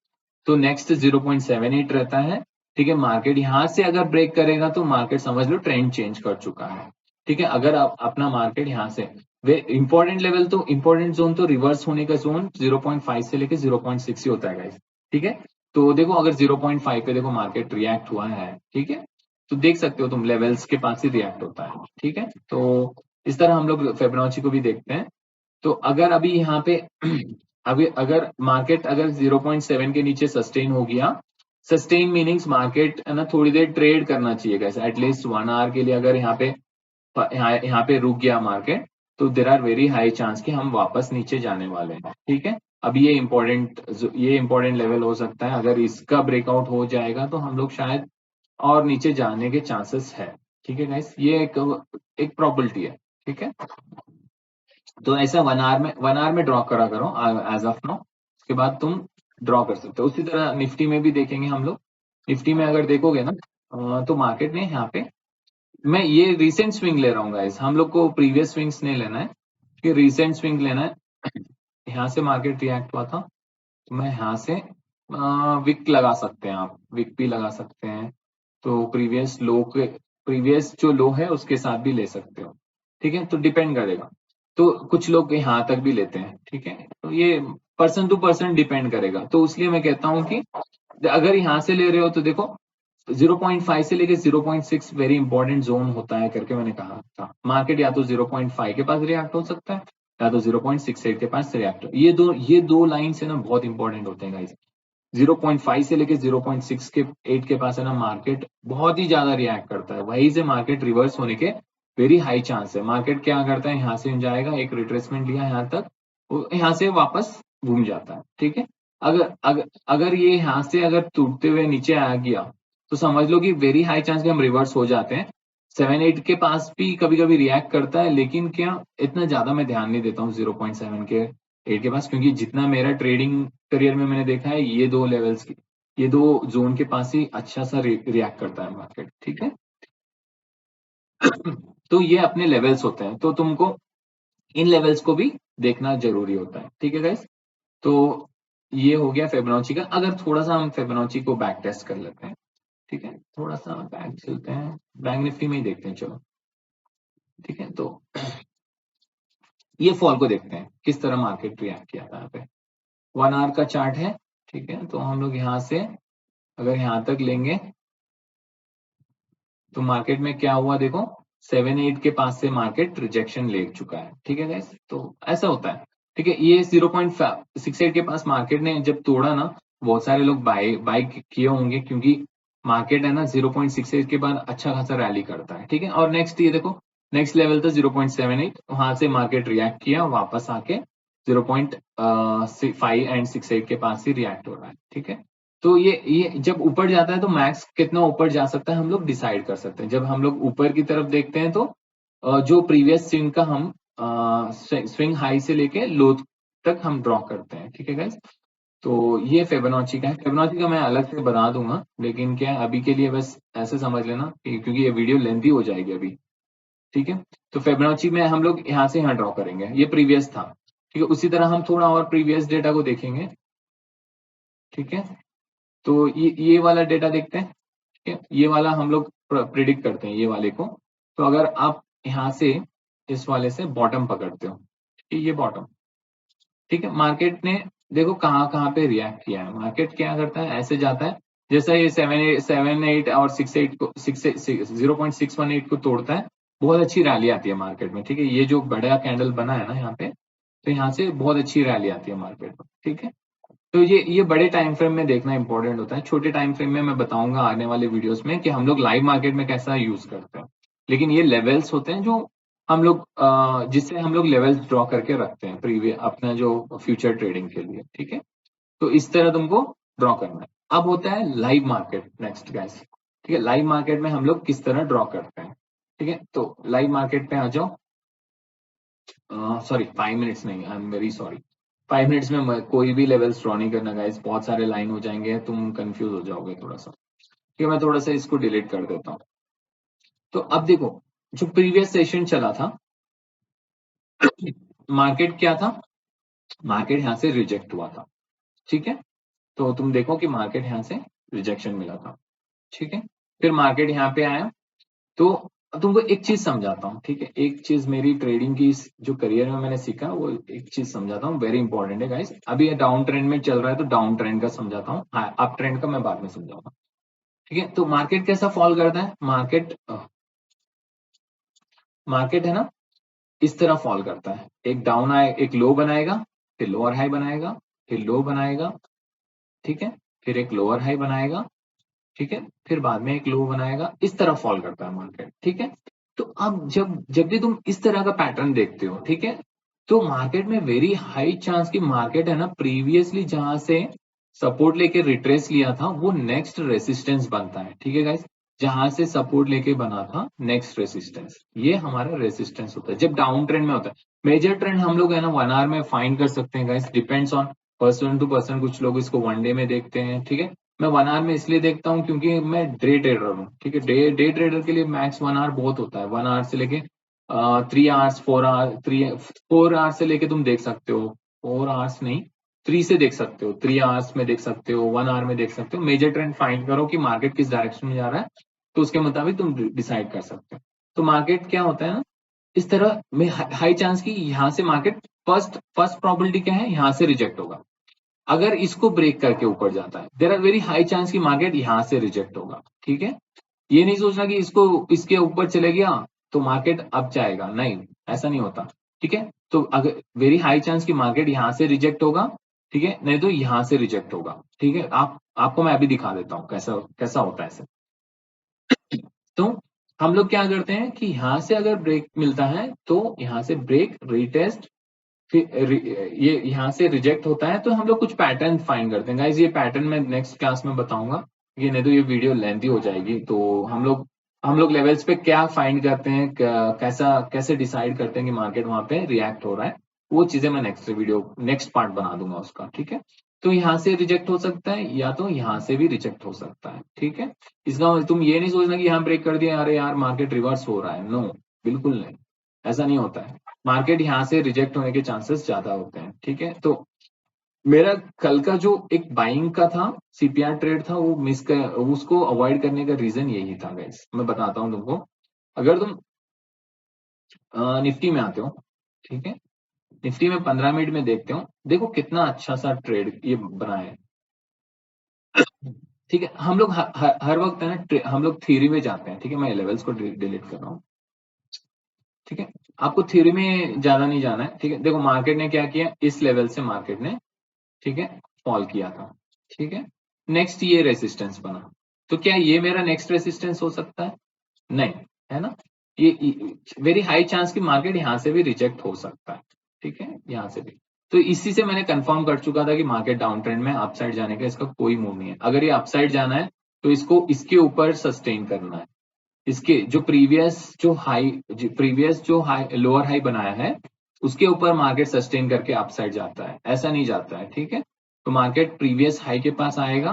तो नेक्स्ट 0.78 रहता है, ठीक है। मार्केट यहां से अगर ब्रेक करेगा तो मार्केट समझ लो ट्रेंड चेंज कर चुका है, ठीक है। अगर आप अपना मार्केट यहाँ से, वे इंपॉर्टेंट लेवल तो इंपॉर्टेंट जोन तो रिवर्स होने का जोन 0.5 से लेके 0.6 ही होता है गाइस, ठीक है। तो देखो अगर 0.5 पे देखो मार्केट रिएक्ट हुआ है, ठीक है। तो देख सकते हो तुम लेवल्स के पास ही रिएक्ट होता है, ठीक है। तो इस तरह हम लोग फिबोनाची को भी देखते हैं। तो अगर अभी यहाँ पे अभी अगर मार्केट अगर 0.7 के नीचे सस्टेन हो गया, सस्टेन मीनिंग्स मार्केट है ना थोड़ी देर ट्रेड करना चाहिए कैसे, एटलीस्ट 1 आवर के लिए। अगर यहाँ पे रुक गया मार्केट, तो there are very high chance कि हम वापस नीचे जाने वाले हैं, ठीक है। अब ये इंपॉर्टेंट लेवल हो सकता है, अगर इसका ब्रेकआउट हो जाएगा तो हम लोग शायद और नीचे जाने के चांसेस है, ठीक है गाइस। ये एक प्रॉबिलिटी है, ठीक है। तो ऐसा 1 आवर में ड्रॉ करा करो एज ऑफ नाउ, उसके बाद तुम ड्रॉ कर सकते हो। उसी तरह निफ्टी में भी देखेंगे हम लोग। निफ्टी में अगर देखोगे ना, तो मार्केट ने यहाँ पे, मैं ये रिसेंट स्विंग ले रहा हूँ गाइस, हम लोग को प्रीवियस स्विंग्स नहीं लेना है, कि रिसेंट स्विंग लेना है। यहाँ से मार्केट रिएक्ट हुआ था, तो मैं यहाँ से विक लगा सकते हैं, आप विक भी लगा सकते हैं। तो प्रीवियस जो लो है उसके साथ भी ले सकते हो, ठीक है। तो डिपेंड करेगा। तो कुछ लोग यहाँ तक भी लेते हैं, ठीक है। तो ये पर्सन टू पर्सन डिपेंड करेगा। तो इसलिए मैं कहता हूँ कि अगर यहाँ से ले रहे हो तो देखो 0.5 से लेके 0.6 वेरी इंपॉर्टेंट जोन होता है करके मैंने कहा था। मार्केट या तो 0.5 के पास रिएक्ट हो सकता है या तो 0.68 के पास रिएक्ट हो, ये दो लाइन है ना बहुत इंपॉर्टेंट होते हैं गाइस। 0.5 से लेके 0.6 के 8 के पास है ना मार्केट बहुत ही ज्यादा रिएक्ट करता है, वहीं से मार्केट रिवर्स होने के वेरी हाई चांस है। मार्केट क्या करता है, यहाँ से जाएगा, एक रिट्रेसमेंट लिया यहाँ तक, वो यहाँ से वापस घूम जाता है, ठीक है। अगर ये यहाँ से अगर टूटते हुए नीचे आ गया तो समझ लो कि वेरी हाई चांस कि हम रिवर्स हो जाते हैं। 7-8 के पास भी कभी कभी रिएक्ट करता है, लेकिन क्या इतना ज्यादा मैं ध्यान नहीं देता हूँ 0.7 के 8 के पास, क्योंकि जितना मेरा ट्रेडिंग करियर में मैंने देखा है ये दो जोन के पास ही अच्छा सा रिएक्ट करता है मार्केट, ठीक है। तो ये अपने लेवल्स होते हैं, तो तुमको इन लेवल्स को भी देखना जरूरी होता है, ठीक है गाइस। तो ये हो गया फिबोनाची का। अगर थोड़ा सा हम फिबोनाची को बैक टेस्ट कर लेते हैं, ठीक है, थोड़ा सा बैक चलते हैं, बैंक निफ्टी में ही देखते हैं, चलो ठीक है। तो ये फॉल को देखते हैं किस तरह मार्केट रिएक्ट किया था यहाँ पे। 1 आवर का चार्ट है, ठीक है, तो हम लोग यहाँ से अगर यहाँ तक लेंगे तो मार्केट में क्या हुआ देखो, 7-8 के पास से मार्केट रिजेक्शन ले चुका है, ठीक है गाइस, तो ऐसा होता है, ठीक है। ये 0.68 के पास मार्केट ने जब तोड़ा ना, बहुत सारे लोग बाय बाय किए होंगे, क्योंकि मार्केट है ना 0.68 के बाद अच्छा खासा रैली करता है, ठीक है। और नेक्स्ट ये देखो, नेक्स्ट लेवल था 0.78, वहां से मार्केट रिएक्ट किया, वापस आके 0.5 एंड 68 के पास ही रिएक्ट हो रहा है, ठीक है। तो ये जब ऊपर जाता है तो मैक्स कितना ऊपर जा सकता है हम लोग डिसाइड कर सकते हैं। जब हम लोग ऊपर की तरफ देखते हैं तो जो प्रीवियस स्विंग का हम स्विंग हाई से लेके लो तक हम ड्रॉ करते हैं, ठीक है गाइस। तो ये फिबोनाची का है, फिबोनाची का मैं अलग से बना दूंगा, लेकिन क्या है, अभी के लिए बस ऐसे समझ लेना क्योंकि ये वीडियो लेंथी हो जाएगी अभी, ठीक है। तो फिबोनाची में हम लोग यहाँ से यहाँ ड्रॉ करेंगे, ये प्रीवियस था, ठीक है। उसी तरह हम थोड़ा और प्रीवियस डेटा को देखेंगे, ठीक है। तो ये वाला डेटा देखते हैं, ठीक है, ये वाला हम लोग प्रिडिक्ट करते हैं ये वाले को। तो अगर आप यहाँ से इस वाले से बॉटम पकड़ते हो, ठीक है, ये बॉटम, ठीक है, मार्केट ने देखो कहाँ कहाँ पे रिएक्ट किया है। मार्केट क्या करता है, ऐसे जाता है, जैसा ये 7-8 और 6-8 को 0.618 को तोड़ता है, बहुत अच्छी रैली आती है मार्केट में, ठीक है। ये जो बड़ा कैंडल बना है ना यहाँ पे, तो यहाँ से बहुत अच्छी रैली आती है मार्केट में, ठीक है। तो ये बड़े टाइम फ्रेम में देखना इंपॉर्टेंट होता है। छोटे टाइम फ्रेम में मैं बताऊंगा आने वाले वीडियोस में कि हम लोग लाइव मार्केट में कैसा यूज करते हैं। लेकिन ये लेवल्स होते हैं जो हम लोग जिससे हम लोग लेवल्स ड्रॉ करके रखते हैं प्रीवियस अपना जो फ्यूचर ट्रेडिंग के लिए, ठीक है। तो इस तरह तुमको ड्रॉ करना है। अब होता है लाइव मार्केट नेक्स्ट गाइस, ठीक है। लाइव मार्केट में हम लोग किस तरह ड्रॉ करते हैं, ठीक है। तो लाइव मार्केट पे आ जाओ, सॉरी 5 मिनट्स नहीं, I am very sorry, 5 minutes में कोई भी लेवल्स ड्रॉ नहीं करना गाइस, बहुत सारे लाइन हो जाएंगे, तुम कंफ्यूज हो जाओगे थोड़ा सा, ठीक है। मैं थोड़ा सा इसको डिलीट कर देता हूँ। तो अब देखो, जो प्रीवियस सेशन चला था, मार्केट क्या था, मार्केट यहाँ से रिजेक्ट हुआ था, ठीक है। तो तुम देखो कि मार्केट यहाँ से रिजेक्शन मिला था, ठीक है। फिर मार्केट यहाँ पे आया, तो अब तुमको एक चीज समझाता हूँ, ठीक है। एक चीज मेरी ट्रेडिंग की जो करियर में मैंने सीखा, वो एक चीज समझाता हूँ, वेरी इंपॉर्टेंट है गाइस। अभी ये डाउन ट्रेंड में चल रहा है तो डाउन ट्रेंड का समझाता हूँ, हाँ अप ट्रेंड का मैं बाद में समझाऊंगा, ठीक है। तो मार्केट कैसा फॉल करता है, मार्केट है ना इस तरह फॉल करता है, एक डाउन आए, एक लो बनाएगा, फिर लोअर हाई बनाएगा, फिर लो बनाएगा, ठीक है, फिर एक लोअर हाई बनाएगा, ठीक है, फिर बाद में एक लो बनाएगा, इस तरह फॉल करता है मार्केट, ठीक है। तो अब जब जब भी तुम इस तरह का पैटर्न देखते हो, ठीक है, तो मार्केट में वेरी हाई चांस की मार्केट है ना प्रीवियसली जहां से सपोर्ट लेके रिट्रेस लिया था वो नेक्स्ट रेसिस्टेंस बनता है, ठीक है गाइस। जहां से सपोर्ट लेके बना था नेक्स्ट रेसिस्टेंस, ये हमारा रेसिस्टेंस होता है जब डाउन ट्रेंड में होता है। मेजर ट्रेंड हम लोग है ना 1 आवर में फाइंड कर सकते हैं guys, depends on person to person, कुछ लोग इसको 1 डे में देखते हैं, ठीक है। मैं 1 आवर में इसलिए देखता हूँ क्योंकि मैं डे ट्रेडर हूँ, ठीक है। डे ट्रेडर के लिए मैक्स 1 आवर बहुत होता है, 1 आवर से लेके 3 आवर्स, 4 आवर, 4 आवर्स से लेके तुम देख सकते हो, 4 आवर्स नहीं, 3 से देख सकते हो, 3 आवर्स में देख सकते हो, 1 आवर में देख सकते हो। मेजर ट्रेंड फाइंड करो कि मार्केट किस डायरेक्शन में जा रहा है, तो उसके मुताबिक तुम डिसाइड कर सकते हो। तो मार्केट क्या होता है ना, इस तरह में हाई चांस की यहाँ से मार्केट फर्स्ट फर्स्ट प्रोबेबिलिटी क्या है, यहाँ से रिजेक्ट होगा। अगर इसको ब्रेक करके ऊपर जाता है, there are very high chance की मार्केट यहाँ से रिजेक्ट होगा, ठीक है। ये नहीं सोचना कि इसको इसके ऊपर चले गया तो मार्केट अब जाएगा, नहीं, ऐसा नहीं होता, ठीक है। तो अगर वेरी हाई चांस की मार्केट यहाँ से रिजेक्ट होगा, ठीक है, नहीं तो यहाँ से रिजेक्ट होगा, ठीक है। आपको मैं अभी दिखा देता हूँ कैसा कैसा होता है ऐसे। तो हम लोग क्या करते हैं कि यहाँ से अगर ब्रेक मिलता है तो यहाँ से ब्रेक रीटेस्ट, फिर ये यहाँ से रिजेक्ट होता है तो हम लोग कुछ पैटर्न फाइंड करते हैं गाइज। ये पैटर्न मैं नेक्स्ट क्लास में बताऊंगा, ये नहीं तो ये वीडियो लेंथी हो जाएगी। तो हम लोग लेवल्स पे क्या फाइंड करते हैं, कैसा कैसे डिसाइड करते हैं कि मार्केट वहां पे रिएक्ट हो रहा है, वो चीजें मैं नेक्स्ट पार्ट बना दूंगा उसका, ठीक है। तो यहाँ से रिजेक्ट हो सकता है या तो यहाँ से भी रिजेक्ट हो सकता है, ठीक है। इसका तुम ये नहीं सोचना कि यहाँ ब्रेक कर दिया, अरे यार मार्केट रिवर्स हो रहा है, नो, बिल्कुल नहीं, ऐसा नहीं होता है। मार्केट यहाँ से रिजेक्ट होने के चांसेस ज्यादा होते हैं, ठीक है। तो मेरा कल का जो एक बाइंग का था, सीपीआर ट्रेड था, वो उसको अवॉइड करने का रीजन यही था गाइस। मैं बताता हूँ तुमको। अगर तुम निफ्टी में आते हो, ठीक है, निफ्टी में 15 मिनट में देखते हो, देखो कितना अच्छा सा ट्रेड ये बना है। ठीक है, हम लोग हर वक्त है ना, हम लोग थ्योरी में जाते हैं। ठीक है, मैं लेवल्स को डिलीट कर रहा हूँ। ठीक है, आपको थ्योरी में ज्यादा नहीं जाना है। ठीक है, देखो मार्केट ने क्या किया, इस लेवल से मार्केट ने, ठीक है, फॉल किया था। ठीक है, नेक्स्ट ये रेसिस्टेंस बना, तो क्या ये मेरा नेक्स्ट रेसिस्टेंस हो सकता है? नहीं, है ना। ये वेरी हाई चांस कि मार्केट यहां से भी रिजेक्ट हो सकता है। ठीक है, यहां से भी। तो इसी से मैंने कंफर्म कर चुका था कि मार्केट डाउन ट्रेंड में, अपसाइड जाने का इसका कोई मूव नहीं है। अगर ये अपसाइड जाना है तो इसको इसके ऊपर सस्टेन करना है। इसके जो प्रीवियस जो हाई लोअर हाई बनाया है, उसके ऊपर मार्केट सस्टेन करके अपसाइड जाता है, ऐसा नहीं जाता है। ठीक है, तो मार्केट प्रीवियस हाई के पास आएगा,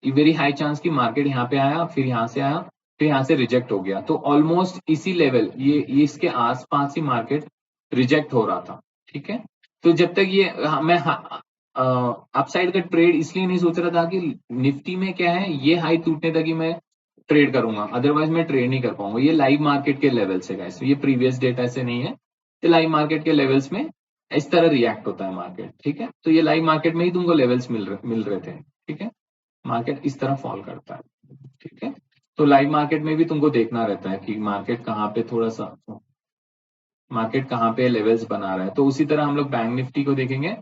वेरी हाई चांस की मार्केट यहाँ पे आया, फिर यहाँ से आया, फिर यहाँ से रिजेक्ट हो गया, तो ऑलमोस्ट इसी लेवल, ये इसके आसपास ही मार्केट रिजेक्ट हो रहा था। ठीक है, तो जब तक ये मैं अपसाइड का ट्रेड इसलिए नहीं सोच रहा था कि निफ्टी में क्या है, ये हाई टूटने तक ही मैं ट्रेड करूंगा, अदरवाइज मैं ट्रेड नहीं कर पाऊंगा। ये लाइव मार्केट के लेवल से गाइस, ये प्रीवियस डेटा से नहीं है, ये लाइव मार्केट के लेवल्स में इस तरह रिएक्ट होता है मार्केट। ठीक है, तो ये लाइव मार्केट में ही तुमको लेवल्स मिल रहे थे। ठीक है, मार्केट इस तरह फॉल करता है। ठीक है, तो लाइव मार्केट में भी तुमको देखना रहता है कि मार्केट कहाँ पे थोड़ा सा, मार्केट कहाँ पे लेवल्स बना रहा है। तो उसी तरह हम लोग बैंक निफ्टी को देखेंगे,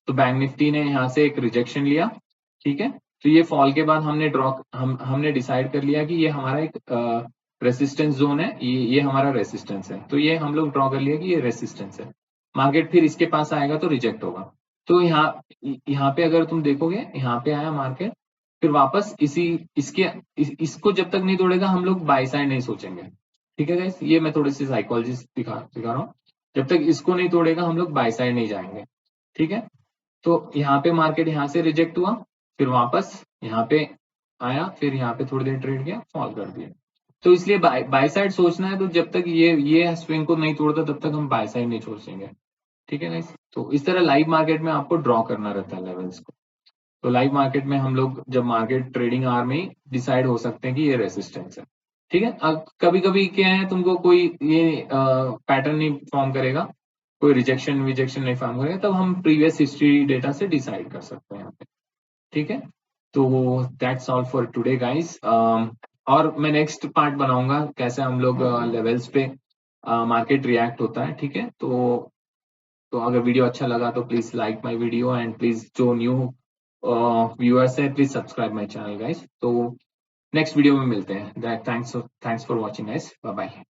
तो बैंक निफ्टी ने यहाँ से एक रिजेक्शन लिया। ठीक है, तो ये फॉल के बाद हमने डिसाइड कर लिया कि ये हमारा एक रेसिस्टेंस जोन है, ये हमारा रेसिस्टेंस है, तो ये हम लोग ड्रॉ कर लिया कि ये रेसिस्टेंस है। मार्केट फिर इसके पास आएगा तो रिजेक्ट होगा। तो यहाँ पे अगर तुम देखोगे, यहाँ पे आया मार्केट, फिर वापस इसको जब तक नहीं तोड़ेगा हम लोग बाई साइड नहीं सोचेंगे। ठीक है गाइस, ये मैं थोड़ी सी साइकोलॉजी दिखा रहा हूँ। जब तक इसको नहीं तोड़ेगा हम लोग बाई साइड नहीं जाएंगे। ठीक है, तो यहाँ पे मार्केट यहाँ से रिजेक्ट हुआ, फिर वापस यहाँ पे आया, फिर यहाँ पे थोड़ी देर ट्रेड किया, फॉल कर दिया। तो इसलिए बाय साइड सोचना है, तो जब तक ये स्विंग को नहीं तोड़ता तब तक हम बाय साइड नहीं सोचेंगे। ठीक है गाइस, तो इस तरह लाइव मार्केट में आपको ड्रॉ करना रहता है लेवल्स को। तो लाइव मार्केट में हम लोग जब मार्केट ट्रेडिंग आवर में ही डिसाइड हो सकते हैं कि ये रेसिस्टेंस है। ठीक है, अब कभी कभी क्या है, तुमको कोई ये पैटर्न नहीं फॉर्म करेगा, कोई रिजेक्शन विजेक्शन नहीं फॉर्म करेगा, तब हम प्रीवियस हिस्ट्री डेटा से डिसाइड कर सकते हैं यहाँ पे। ठीक है, तो that's all for today guys. और मैं नेक्स्ट पार्ट बनाऊंगा कैसे हम लोग लेवल्स पे मार्केट रिएक्ट होता है। ठीक है, तो अगर वीडियो अच्छा लगा तो please like my video, and please जो न्यू व्यूअर्स है please subscribe my channel guys. तो नेक्स्ट वीडियो में मिलते हैं। Thanks for watching guys, bye bye.